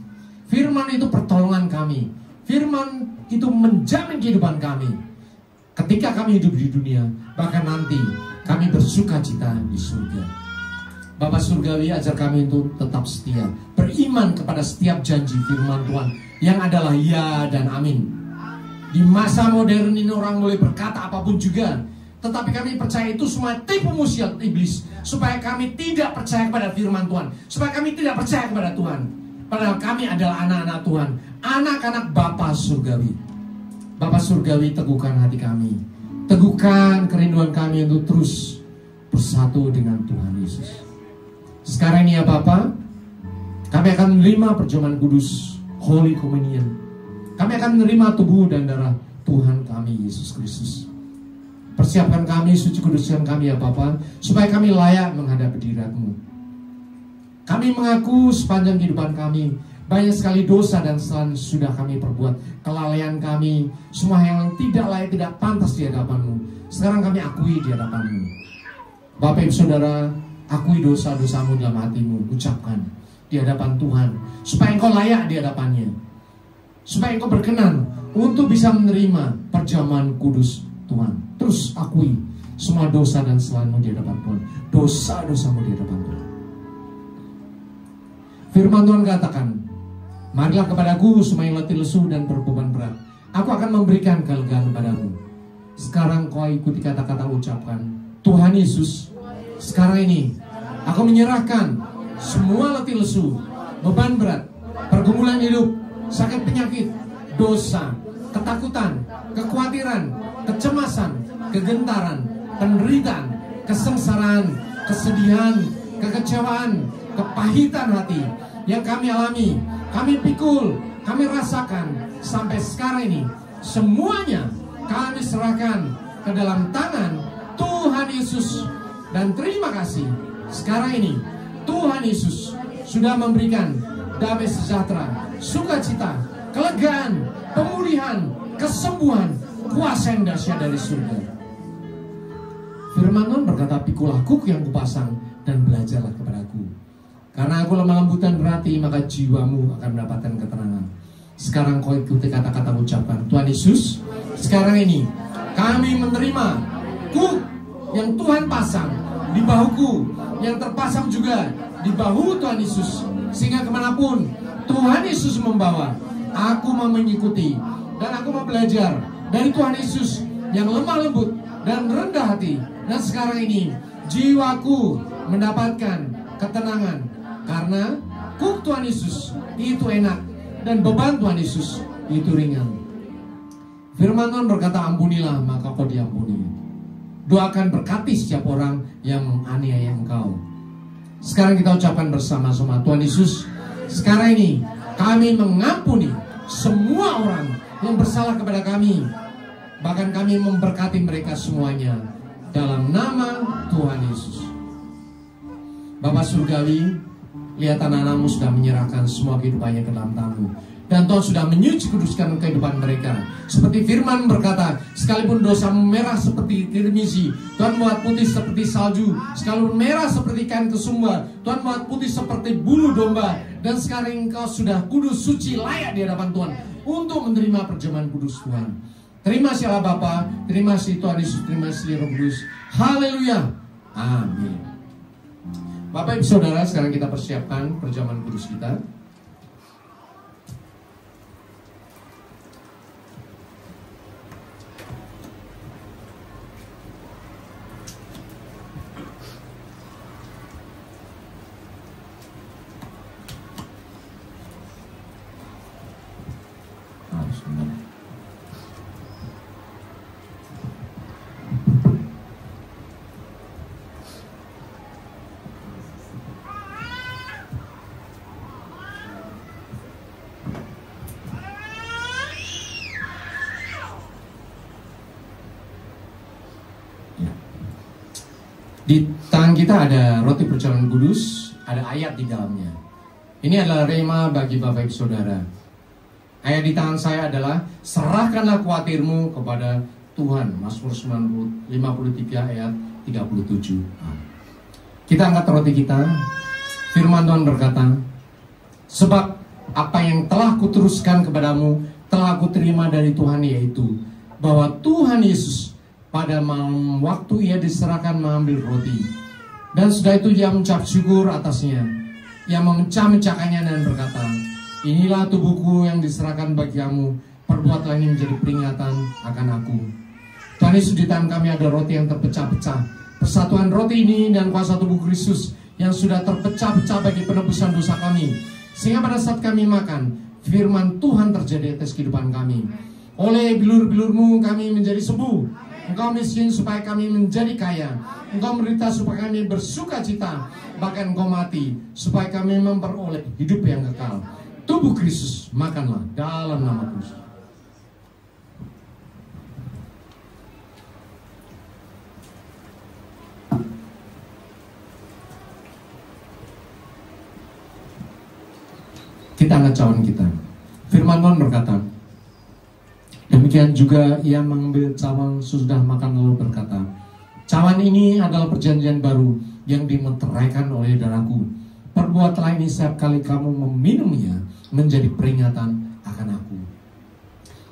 Firman itu pertolongan kami. Firman itu menjamin kehidupan kami. Ketika kami hidup di dunia, bahkan nanti kami bersuka cita di surga. Bapa Surgawi, ajar kami untuk tetap setia, beriman kepada setiap janji firman Tuhan yang adalah ya dan amin. Di masa modern ini orang boleh berkata apapun juga, tetapi kami percaya itu semua tipu muslihat iblis, supaya kami tidak percaya kepada firman Tuhan, supaya kami tidak percaya kepada Tuhan. Padahal kami adalah anak-anak Tuhan, anak-anak Bapa Surgawi. Bapa Surgawi, teguhkan hati kami, teguhkan kerinduan kami untuk terus bersatu dengan Tuhan Yesus. Sekarang ini ya Bapa, kami akan menerima perjamuan kudus, Holy Communion. Kami akan menerima tubuh dan darah Tuhan kami Yesus Kristus. Persiapkan kami, suci kuduskan kami ya Bapa, supaya kami layak menghadap hadirat-Mu. Kami mengaku sepanjang kehidupan kami banyak sekali dosa dan kesalahan sudah kami perbuat, kelalaian kami, semua yang tidak layak, tidak pantas di hadapan-Mu. Sekarang kami akui di hadapan-Mu. Bapak Ibu Saudara, akui dosa-dosamu dalam hatimu, ucapkan di hadapan Tuhan, supaya engkau layak di hadapannya, supaya engkau berkenan untuk bisa menerima perjamuan kudus Tuhan. Terus akui semua dosa dan kesalahanmu di hadapan Tuhan, dosa-dosamu di hadapan Tuhan. Firman Tuhan katakan, marilah kepadaku semua yang letih lesu dan berbeban berat, aku akan memberikan kelegaan kepadamu. Sekarang kau ikuti kata-kata ucapkan, Tuhan Yesus, sekarang ini aku menyerahkan semua letih lesu, beban berat, pergumulan hidup, sakit penyakit, dosa, ketakutan, kekhawatiran, kecemasan, kegentaran, penderitaan, kesengsaraan, kesedihan, kekecewaan, kepahitan hati yang kami alami, kami pikul, kami rasakan sampai sekarang ini. Semuanya kami serahkan ke dalam tangan Tuhan Yesus. Dan terima kasih, sekarang ini Tuhan Yesus sudah memberikan damai sejahtera, sukacita, kelegaan, pemulihan, kesembuhan, kuasa yang dahsyat dari surga. Firman Tuhan berkata, pikulah kuk yang kupasang dan belajarlah kepadaku. Karena aku lemah lembut dan berhati, maka jiwamu akan mendapatkan ketenangan. Sekarang kau ikuti kata-kata ucapan Tuhan Yesus. Sekarang ini kami menerima kuk yang Tuhan pasang di bahuku, yang terpasang juga di bahu Tuhan Yesus, sehingga kemanapun Tuhan Yesus membawa, aku mau mengikuti dan aku mau belajar dari Tuhan Yesus yang lemah lembut dan rendah hati. Dan sekarang ini jiwaku mendapatkan ketenangan karena Kuk Tuhan Yesus itu enak, dan beban Tuhan Yesus itu ringan. Firman Tuhan berkata, ampunilah maka kau diampuni. Doakan, berkati setiap orang yang menganiaya engkau. Sekarang kita ucapkan bersama-sama, Tuhan Yesus, sekarang ini kami mengampuni semua orang yang bersalah kepada kami. Bahkan kami memberkati mereka semuanya dalam nama Tuhan Yesus. Bapa Surgawi, lihat anak-anakmu sudah menyerahkan semua kehidupannya ke dalam tangan-Mu. Dan Tuhan sudah menyuci kuduskan kehidupan mereka. Seperti firman berkata, sekalipun dosa merah seperti tirmizi, Tuhan buat putih seperti salju. Sekalipun merah seperti kain kesumba, Tuhan buat putih seperti bulu domba. Dan sekarang engkau sudah kudus, suci, layak di hadapan Tuhan untuk menerima perjamuan kudus Tuhan. Terima kasih Allah Bapa, terima kasih Tuhan Yesus, terima kasih Roh Kudus. Haleluya. Amin. Bapak Ibu Saudara, sekarang kita persiapkan perjamuan kudus kita. Di tangan kita ada roti perjamuan kudus, ada ayat di dalamnya. Ini adalah rema bagi Bapak Ibu Saudara. Ayat di tangan saya adalah, serahkanlah khawatirmu kepada Tuhan. Mazmur 53 ayat 37. Kita angkat roti kita. Firman Tuhan berkata, sebab apa yang telah kuteruskan kepadamu telah kuterima dari Tuhan, yaitu bahwa Tuhan Yesus pada malam waktu ia diserahkan mengambil roti, dan sudah itu ia mengucap syukur atasnya. Ia memecah-mecahkannya dan berkata, inilah tubuhku yang diserahkan bagi kamu, perbuatlah ini menjadi peringatan akan aku. Tuhan Yesus, di tangan kami ada roti yang terpecah-pecah. Persatuan roti ini dan kuasa tubuh Kristus yang sudah terpecah-pecah bagi penebusan dosa kami, sehingga pada saat kami makan, firman Tuhan terjadi atas kehidupan kami. Oleh bilur-bilurmu kami menjadi sembuh. Engkau miskin supaya kami menjadi kaya. Engkau menderita supaya kami bersuka cita. Bahkan engkau mati supaya kami memperoleh hidup yang kekal. Tubuh Kristus, makanlah dalam nama Kristus. Kita angkat cawan kita. Firman Tuhan berkata, demikian juga ia mengambil cawan sesudah makan lalu berkata, cawan ini adalah perjanjian baru yang dimeteraikan oleh darahku. Perbuatlah ini setiap kali kamu meminumnya menjadi peringatan akan aku.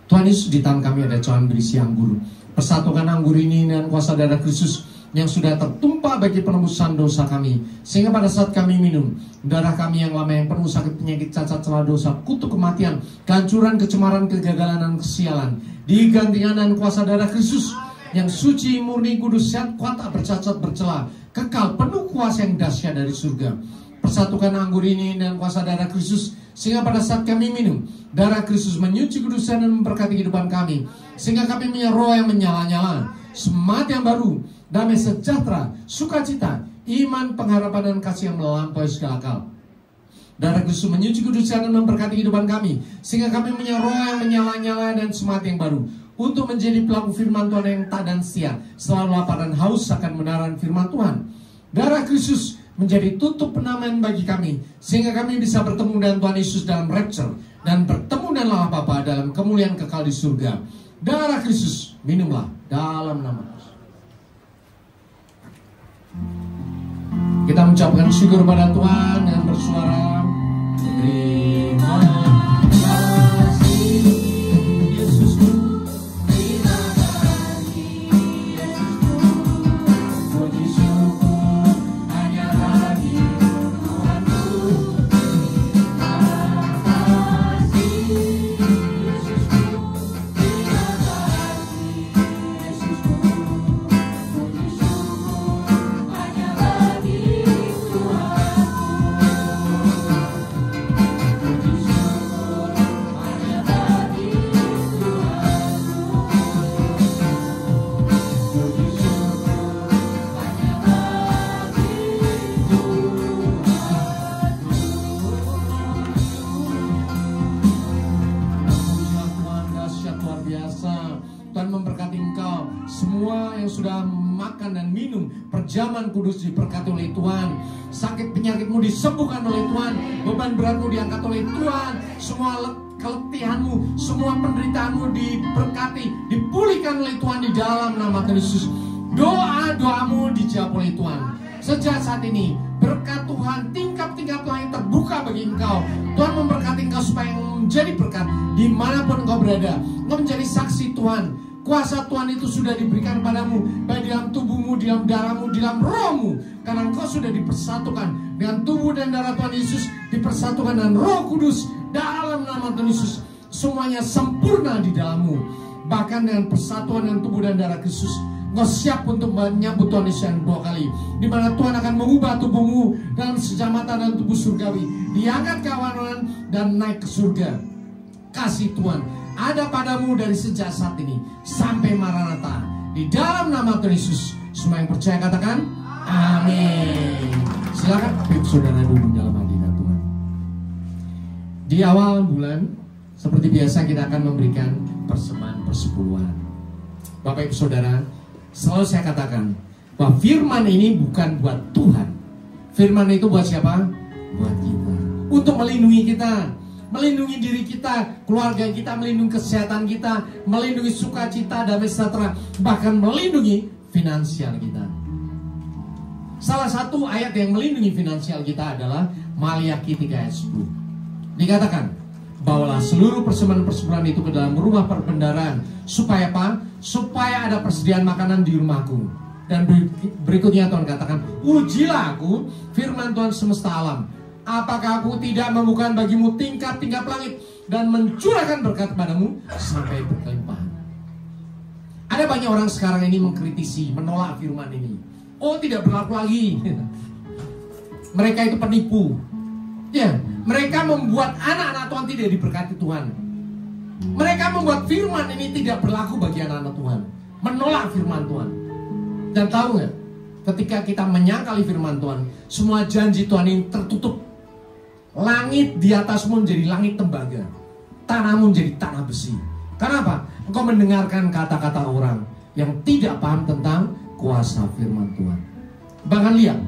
Tuhan Yesus, di tangan kami ada cawan berisi anggur. Persatukan anggur ini dengan kuasa darah Kristus yang sudah tertumpah bagi penebusan dosa kami, sehingga pada saat kami minum, darah kami yang lama yang penuh sakit, penyakit, cacat, celah dosa, kutuk kematian, kehancuran, kecemaran, kegagalan, dan kesialan, digantikan dengan kuasa darah Kristus yang suci, murni, kudus, sehat, kuat, tak bercacat, bercela, kekal, penuh kuasa yang dahsyat dari surga. Persatukan anggur ini dengan kuasa darah Kristus, sehingga pada saat kami minum, darah Kristus menyuci kudusan dan memberkati kehidupan kami, sehingga kami punya roh yang menyala-nyala, semangat yang baru, damai sejahtera, sukacita, iman, pengharapan, dan kasih yang melampaui segala akal. Darah Kristus menyuci kudusan dan memberkati kehidupan kami, sehingga kami punya roh yang menyala-nyala dan semangat yang baru, untuk menjadi pelaku firman Tuhan yang tak dan setia, selalu lapar dan haus akan kebenaran firman Tuhan. Darah Kristus menjadi tutup penampilan bagi kami, sehingga kami bisa bertemu dengan Tuhan Yesus dalam rapture, dan bertemu dengan Allah Bapa dalam kemuliaan kekal di surga. Darah Kristus, minumlah dalam nama Yesus. Kita mengucapkan syukur pada Tuhan dan bersuara, terima kasih Yesusku, terima kasih Yesusku, puji syukur hanya bagi Tuhanku. Terima kasih Yesusku, terima kasih Yesusku, puji syukur hanya bagi Tuhanku. pinjaman kudus diberkati oleh Tuhan. Sakit penyakitmu disembuhkan oleh Tuhan. Beban beratmu diangkat oleh Tuhan. Semua keletihanmu, semua penderitaanmu diberkati, dipulihkan oleh Tuhan di dalam nama Yesus. Doa-doamu dijawab oleh Tuhan. Sejak saat ini berkat Tuhan, tingkap-tingkap Tuhan yang terbuka bagi engkau. Tuhan memberkati engkau supaya menjadi berkat dimanapun engkau berada. Engkau menjadi saksi Tuhan. Kuasa Tuhan itu sudah diberikan padamu, baik di dalam tubuhmu, di dalam darahmu, di dalam rohmu. Karena engkau sudah dipersatukan dengan tubuh dan darah Tuhan Yesus, dipersatukan dengan Roh Kudus dalam nama Tuhan Yesus. Semuanya sempurna di dalammu. Bahkan dengan persatuan dengan tubuh dan darah Yesus, engkau siap untuk menyambut Tuhan Yesus yang 2 kali, di mana Tuhan akan mengubah tubuhmu dalam sejamatan dan tubuh surgawi, diangkat ke awan dan naik ke surga. Kasih Tuhan ada padamu dari sejak saat ini sampai Maranatha, di dalam nama Tuhan Yesus. Semua yang percaya katakan amin. Silakan saudara duduk dalam hadirat Tuhan. Di awal bulan seperti biasa kita akan memberikan persembahan persepuluhan. Bapak Ibu Saudara, selalu saya katakan bahwa firman ini bukan buat Tuhan. Firman itu buat siapa? Buat kita. Untuk melindungi kita, melindungi diri kita, keluarga kita, melindungi kesehatan kita, melindungi sukacita, damai sejahtera, bahkan melindungi finansial kita. Salah satu ayat yang melindungi finansial kita adalah Maliaki 3 ayat 10. Dikatakan, bawalah seluruh persembahan-persembahyan itu ke dalam rumah perbendaharaan. Supaya apa? Supaya ada persediaan makanan di rumahku. Dan berikutnya Tuhan katakan, ujilah aku, firman Tuhan semesta alam. Apakah aku tidak membukakan bagimu tingkap-tingkap langit dan mencurahkan berkat padamu sampai berkelimpahan. Ada banyak orang sekarang ini mengkritisi, menolak firman ini. Oh, tidak berlaku lagi. Mereka itu penipu. Ya, mereka membuat anak-anak Tuhan tidak diberkati Tuhan. Mereka membuat firman ini tidak berlaku bagi anak-anak Tuhan. Menolak firman Tuhan. Dan tahu nggak? Ketika kita menyangkali firman Tuhan, semua janji Tuhan ini tertutup. Langit di atasmu menjadi langit tembaga, tanahmu menjadi tanah besi. Kenapa? Engkau mendengarkan kata-kata orang yang tidak paham tentang kuasa firman Tuhan. Bahkan lihat,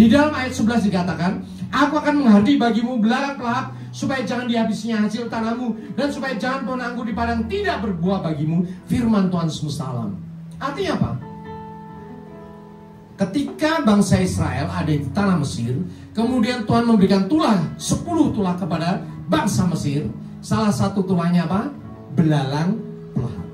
di dalam ayat 11 dikatakan, aku akan menghadiah bagimu belalang pelahap, supaya jangan dihabisinya hasil tanahmu, dan supaya jangan pohon anggur di padang tidak berbuah bagimu, firman Tuhan semesta alam. Artinya apa? Ketika bangsa Israel ada di tanah Mesir, kemudian Tuhan memberikan tulah, 10 tulah kepada bangsa Mesir. Salah satu tulahnya apa? Belalang pelahap.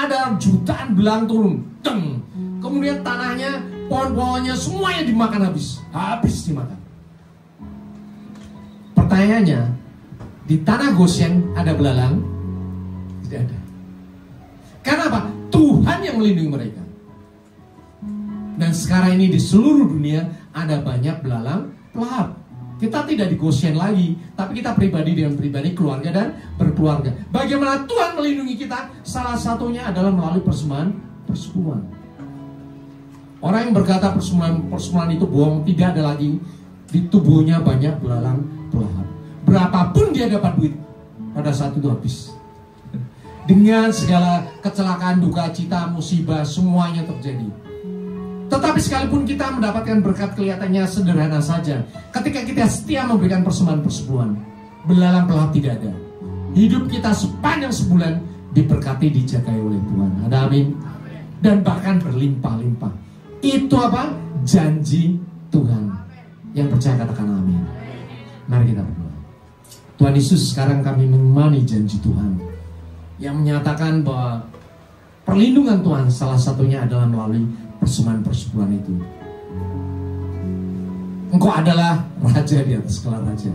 Ada jutaan belalang turun. Deng. Kemudian tanahnya, pohon-pohonnya semuanya dimakan habis. Habis dimakan. Pertanyaannya, di tanah Goshen ada belalang? Tidak ada. Karena apa? Tuhan yang melindungi mereka. Dan sekarang ini di seluruh dunia ada banyak belalang pelahap. Kita tidak di Goshen lagi, tapi kita pribadi dengan pribadi, keluarga dan berkeluarga. Bagaimana Tuhan melindungi kita? Salah satunya adalah melalui persembahan persepuluhan. Orang yang berkata persepuluhan itu bohong, tidak ada lagi. Di tubuhnya banyak belalang pelahap. Berapapun dia dapat duit, pada saat itu habis. Dengan segala kecelakaan, duka cita, musibah, semuanya terjadi. Tetapi sekalipun kita mendapatkan berkat kelihatannya sederhana saja, ketika kita setia memberikan persembahan persepuluhan, belalang pelahap tidak ada. Hidup kita sepanjang sebulan diberkati, dijagai oleh Tuhan. Ada amin? Dan bahkan berlimpah-limpah. Itu apa? Janji Tuhan. Yang percaya katakan amin. Mari kita berdoa. Tuhan Yesus, sekarang kami mengimani janji Tuhan yang menyatakan bahwa perlindungan Tuhan salah satunya adalah melalui persembahan persepuluhan itu. Engkau adalah raja di atas segala raja.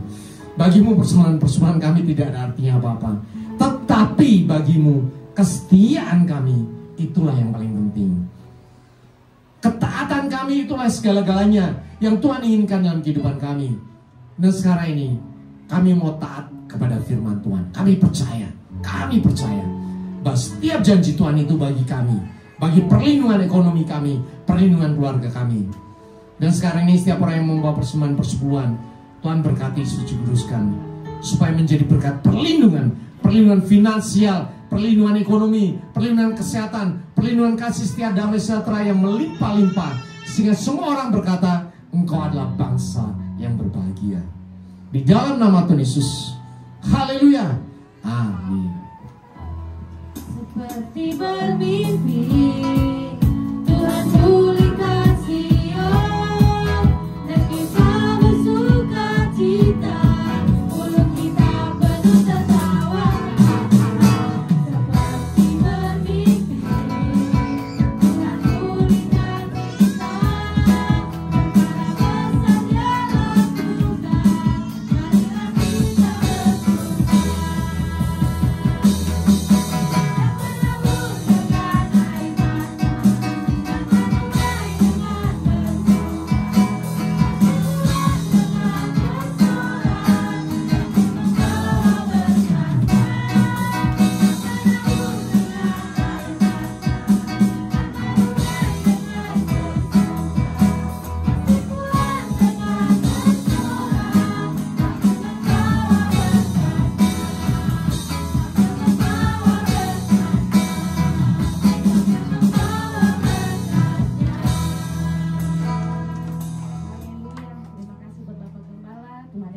Bagimu persembahan kami tidak ada artinya apa-apa. Tetapi bagimu kesetiaan kami itulah yang paling penting. Ketaatan kami itulah segala-galanya yang Tuhan inginkan dalam kehidupan kami. Dan sekarang ini kami mau taat kepada firman Tuhan. Kami percaya bahwa setiap janji Tuhan itu bagi kami, bagi perlindungan ekonomi kami, perlindungan keluarga kami. Dan sekarang ini setiap orang yang membawa persembahan persepuluhan, Tuhan berkati, suci kuduskan, supaya menjadi berkat perlindungan finansial, perlindungan ekonomi, perlindungan kesehatan, perlindungan kasih setia damai sejahtera yang melimpah-limpah, sehingga semua orang berkata, Engkau adalah bangsa yang berbahagia. Di dalam nama Tuhan Yesus. Haleluya. Amin. Seperti bermimpi, Tuhan pulihkan Sion, dan kita bersuka cita, mulut kita penuh tertawa. Seperti bermimpi, Tuhan pulihkan kita, perkara besar Dia lakukan, marilah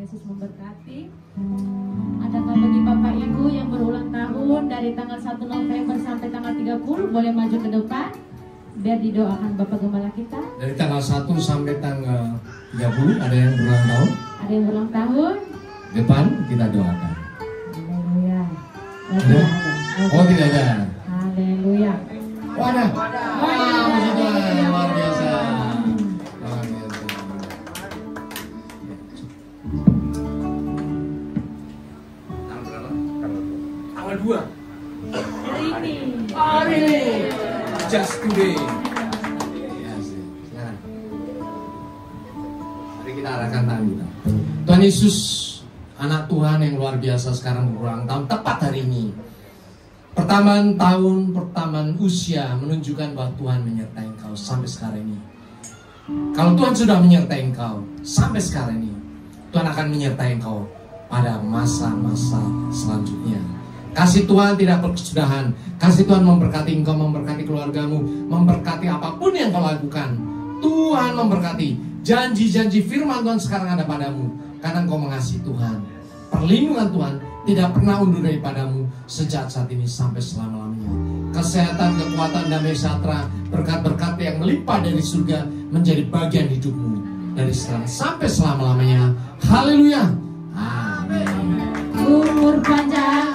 kita memberkati. Adakah bagi Bapak Ibu yang berulang tahun dari tanggal 1 November sampai tanggal 30 boleh maju ke depan biar didoakan Bapak Gembala kita. Dari tanggal 1 sampai tanggal 30 ada yang berulang tahun? Ada yang berulang tahun? Depan kita doakan. Haleluya. Ada? Oh tidak ada. Haleluya. Oh ada. Wah, puji Tuhan, luar biasa. Tanggal 2 hari ini just today. Sekarang mari kita arahkan tangan kita. Tuhan Yesus, anak Tuhan yang luar biasa sekarang berulang tahun tepat hari ini. Pertambahan usia menunjukkan bahwa Tuhan menyertai engkau sampai sekarang ini. Kalau Tuhan sudah menyertai engkau sampai sekarang ini, Tuhan akan menyertai engkau pada masa-masa selanjutnya. Kasih Tuhan tidak berkesudahan. Kasih Tuhan memberkati engkau, memberkati keluargamu, memberkati apapun yang kau lakukan. Tuhan memberkati. Janji-janji firman Tuhan sekarang ada padamu, karena engkau mengasihi Tuhan. Perlindungan Tuhan tidak pernah undur daripadamu sejak saat ini sampai selama-lamanya. Kesehatan, kekuatan, damai sejahtera, berkat-berkat yang melimpah dari surga menjadi bagian hidupmu dari sekarang sampai selama-lamanya. Haleluya. Amin. Umur panjang.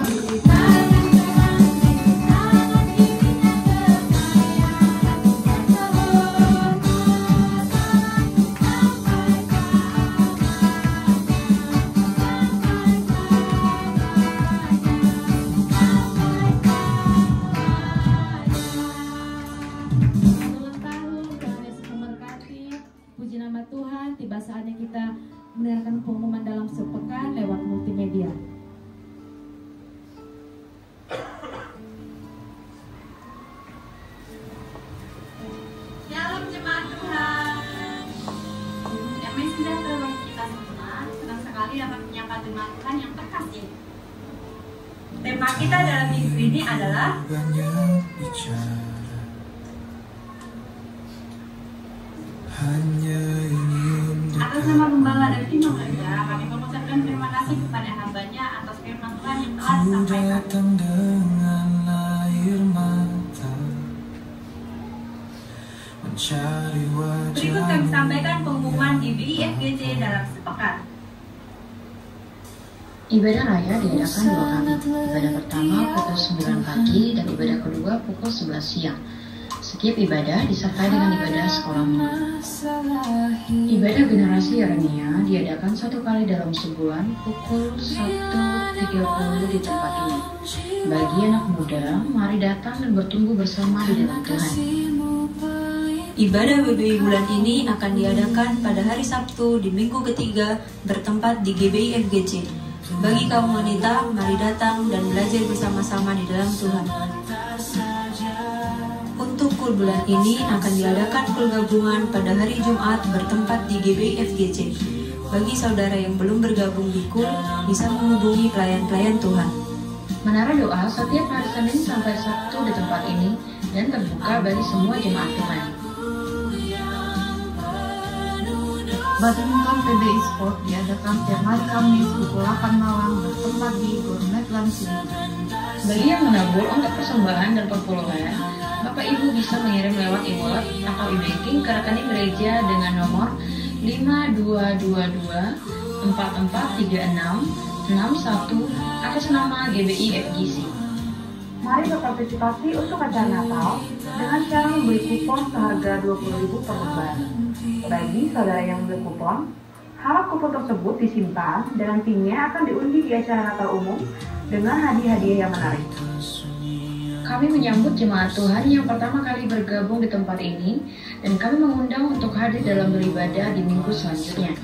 Tuhan, tiba saatnya kita mendengarkan pengumuman dalam sepekan lewat multimedia. Shalom jemaat Tuhan. Damai sejahtera bagi kita semua. Senang sekali dapat menyapa jemaat Tuhan yang terkasih. Tema kita dalam minggu ini adalah atas nama Gembala dan Tim Gereja, kami mengucapkan terima kasih kepada hambanya atas firman Tuhan yang telah disampaikan. Berikut kami sampaikan pengumuman GBI FGC dalam sepekan. Ibadah raya diadakan 2 kali. Ibadah pertama pukul 9 pagi dan ibadah kedua pukul 11 siang. Setiap ibadah disertai dengan ibadah sekolah minggu. Ibadah generasi Yeremia diadakan 1 kali dalam sebulan pukul 1.30 di tempat ini. Bagi anak muda, mari datang dan bertumbuh bersama di dalam Tuhan. Ibadah BBI bulan ini akan diadakan pada hari Sabtu di minggu ketiga bertempat di GBI FGC. Bagi kaum wanita, mari datang dan belajar bersama-sama di dalam Tuhan. Untuk kul bulan ini akan diadakan kul gabungan pada hari Jumat bertempat di GBI FGC. Bagi saudara yang belum bergabung di kul, bisa menghubungi pelayan-pelayan Tuhan. Menara doa setiap hari Senin sampai Sabtu di tempat ini dan terbuka bagi semua jemaat Tuhan. Badminton PBI Sport diadakan tiap hari Kamis pukul 8 malam bertempat di Gourmetland City. Bagi yang menabur untuk persembahan dan perpuluhan, Bapak Ibu bisa mengirim lewat e-wallet atau e-banking ke rekening gereja dengan nomor 5222 4436 61 atas nama GBI FGC. Mari berpartisipasi untuk acara Natal dengan cara membeli kupon seharga 20.000 per lembar. Bagi saudara yang membeli kupon, harap kupon tersebut disimpan dan nantinya akan diundi di acara Natal umum dengan hadiah-hadiah yang menarik. Kami menyambut jemaat Tuhan yang pertama kali bergabung di tempat ini dan kami mengundang untuk hadir dalam beribadah di minggu selanjutnya.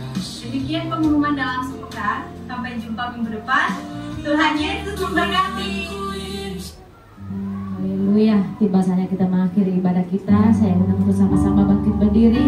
Demikian pengumuman dalam sepekan. Sampai jumpa minggu depan. Tuhan Yesus memberkati. Haleluya, tiba saatnya kita mengakhiri ibadah kita. Saya undang untuk sama-sama bangkit berdiri.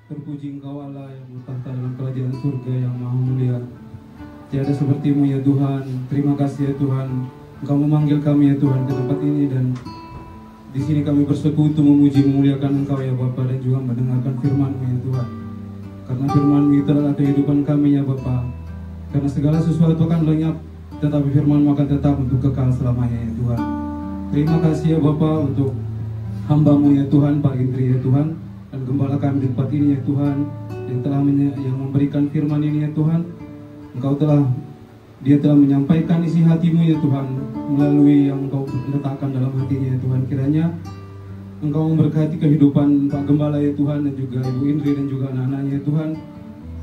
Terpuji Engkau Allah yang bertahta dalam kerajaan surga yang maha mulia. Tiada seperti-Mu ya Tuhan. Terima kasih ya Tuhan. Engkau memanggil kami ya Tuhan ke tempat ini dan di sini kami bersekutu memuji memuliakan Engkau ya Bapa dan juga mendengarkan firman-Mu ya Tuhan. Karena firman-Mu itu adalah kehidupan kami ya Bapa. Karena segala sesuatu akan lenyap, tetapi firman-Mu akan tetap untuk kekal selamanya ya Tuhan. Terima kasih ya Bapa untuk hamba-Mu ya Tuhan, Pak Indri ya Tuhan, dan gembala kami di tempat ini ya Tuhan, yang telah yang memberikan firman ini ya Tuhan. Dia telah menyampaikan isi hati-Mu ya Tuhan melalui yang Engkau letakkan dalam hatinya ya Tuhan. Kiranya Engkau memberkati kehidupan Pak Gembala ya Tuhan, dan juga Ibu Indri dan juga anak-anaknya ya Tuhan.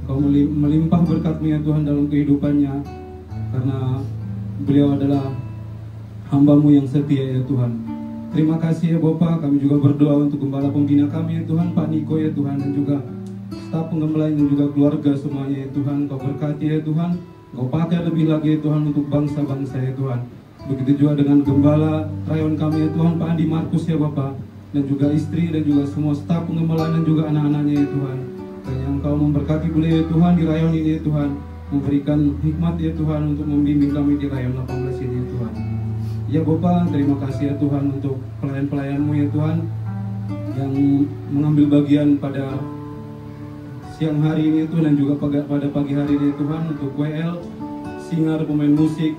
Engkau melimpah berkat-Mu ya Tuhan dalam kehidupannya, karena beliau adalah hamba-Mu yang setia ya Tuhan. Terima kasih ya Bapak, kami juga berdoa untuk gembala pembina kami ya Tuhan, Pak Niko ya Tuhan, dan juga staf penggembala dan juga keluarga semuanya ya Tuhan. Kau berkati ya Tuhan, Kau pakai lebih lagi ya Tuhan untuk bangsa-bangsa ya Tuhan. Begitu juga dengan gembala rayon kami ya Tuhan, Pak Andi Markus ya Bapak, dan juga istri dan juga semua staf penggembala dan juga anak-anaknya ya Tuhan. Dan yang Kau memberkati beliau ya Tuhan di rayon ini ya Tuhan, memberikan hikmat ya Tuhan untuk membimbing kami di rayon 18 ini ya Tuhan. Ya Bapak, terima kasih ya Tuhan untuk pelayan-pelayan-Mu ya Tuhan yang mengambil bagian pada siang hari ini Tuhan, dan juga pada pagi hari ini Tuhan, untuk WL, singer, pemain musik,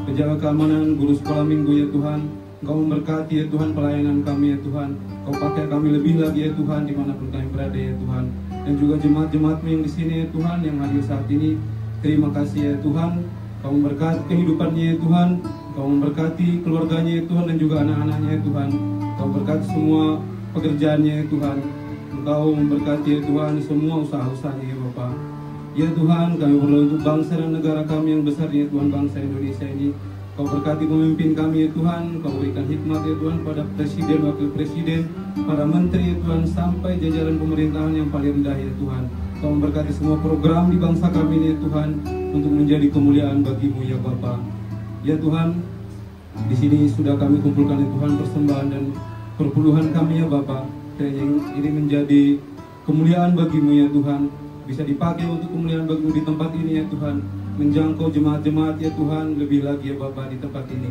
penjaga keamanan, guru sekolah minggu ya Tuhan. Engkau memberkati ya Tuhan pelayanan kami ya Tuhan. Kau pakai kami lebih lagi ya Tuhan dimanapun kami berada ya Tuhan. Dan juga jemaat-jemaat-Mu yang di sini ya Tuhan, yang hadir saat ini. Terima kasih ya Tuhan. Kau memberkati kehidupannya ya Tuhan. Kau memberkati keluarganya ya Tuhan, dan juga anak-anaknya ya Tuhan. Kau berkati semua pekerjaannya ya Tuhan. Engkau memberkati ya Tuhan semua usaha-usahanya ya Bapak. Ya Tuhan, kami berdoa untuk bangsa dan negara kami yang besar ya Tuhan, bangsa Indonesia ini. Kau berkati pemimpin kami ya Tuhan. Kau berikan hikmat ya Tuhan pada presiden, wakil presiden, para menteri ya Tuhan, sampai jajaran pemerintahan yang paling rendah ya Tuhan. Kau memberkati semua program di bangsa kami ini ya Tuhan, untuk menjadi kemuliaan bagi-Mu ya Bapa. Ya Tuhan, di sini sudah kami kumpulkan ya Tuhan persembahan dan perpuluhan kami ya Bapa. Dan ini menjadi kemuliaan bagi-Mu ya Tuhan, bisa dipakai untuk kemuliaan bagi-Mu di tempat ini ya Tuhan, menjangkau jemaat-jemaat ya Tuhan, lebih lagi ya Bapa di tempat ini.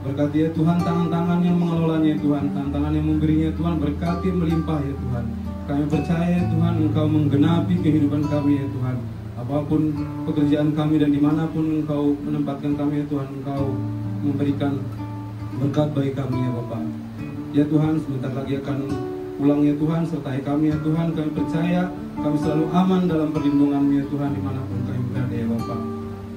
Berkati ya Tuhan tangan-tangan yang mengelolanya ya Tuhan, tangan-tangan yang memberinya ya Tuhan, berkati melimpah ya Tuhan. Kami percaya ya Tuhan, Engkau menggenapi kehidupan kami ya Tuhan. Apapun pekerjaan kami dan dimanapun Engkau menempatkan kami ya Tuhan, Engkau memberikan berkat bagi kami ya Bapa. Ya Tuhan, sebentar lagi akan pulang ya Tuhan, sertai kami ya Tuhan. Kami percaya kami selalu aman dalam perlindungan-Mu ya Tuhan, dimanapun kami berada ya Bapa.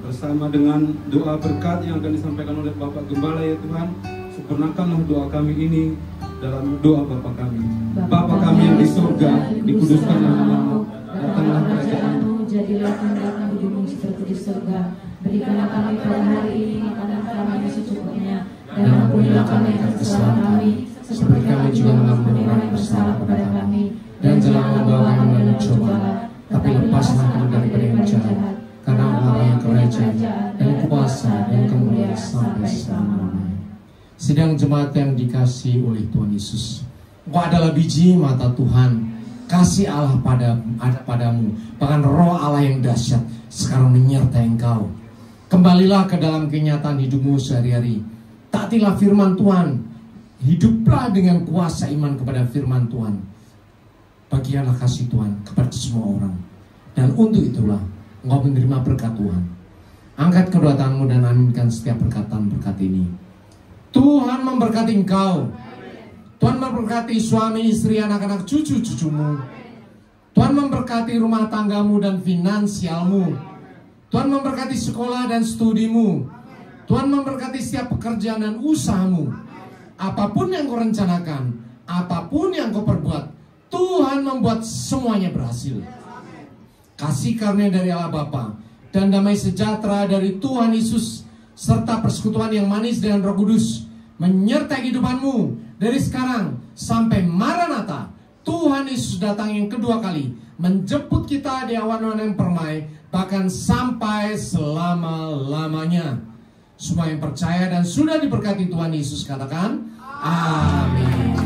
Bersama dengan doa berkat yang akan disampaikan oleh Bapak Gembala ya Tuhan, sempurnakanlah doa kami ini dalam doa Bapa kami. Bapa kami yang di surga, dikuduskanlah nama-Mu, datanglah kerajaan-Mu, jadilah kehendak-Mu di bumi seperti di surga. Berikanlah kami pada hari ini makanan kami yang secukupnya, dan ampunilah kami atas kesalahan kami, seperti kami juga mengampuni orang yang bersalah kepada kami. Dan jangan membawa kami dalam cobaan, tapi lepaslah kami daripada yang jahat. Karena Allah yang kerajaan dan kuasa dan kemuliaan sampai selama-lamanya. Sidang jemaat yang dikasihi oleh Tuhan Yesus, Engkau adalah biji mata Tuhan. Kasih Allah ada padamu, bahkan roh Allah yang dahsyat sekarang menyertai engkau. Kembalilah ke dalam kenyataan hidupmu sehari-hari. Taatilah firman Tuhan. Hiduplah dengan kuasa iman kepada firman Tuhan. Bagikanlah kasih Tuhan kepada semua orang. Dan untuk itulah engkau menerima berkat Tuhan. Angkat kedua tanganmu dan aminkan setiap berkat ini. Tuhan memberkati engkau. Tuhan memberkati suami, istri, anak-anak, cucu-cucumu. Tuhan memberkati rumah tanggamu dan finansialmu. Tuhan memberkati sekolah dan studimu. Tuhan memberkati setiap pekerjaan dan usahamu. Apapun yang kau rencanakan, apapun yang kau perbuat, Tuhan membuat semuanya berhasil. Kasih karunia dari Allah Bapa dan damai sejahtera dari Tuhan Yesus serta persekutuan yang manis dengan Roh Kudus menyertai kehidupanmu dari sekarang sampai Maranatha. Tuhan Yesus datang yang kedua kali menjemput kita di awan-awan yang permai, bahkan sampai selama-lamanya. Semua yang percaya dan sudah diberkati Tuhan Yesus katakan amin.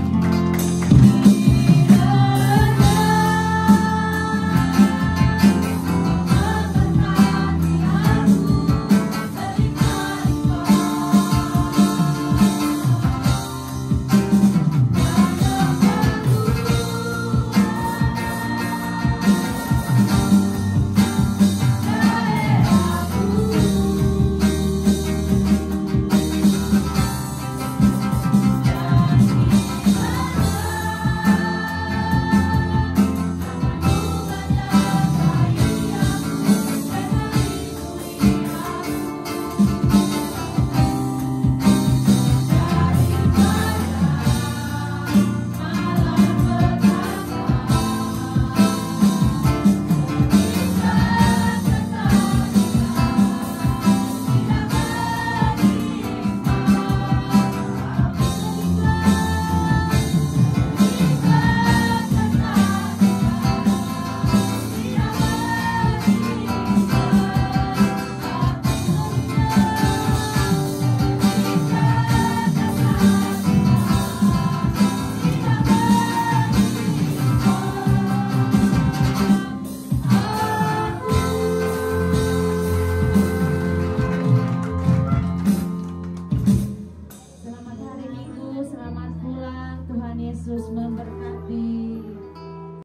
Selamat hari Minggu, selamat pulang. Tuhan Yesus memberkati.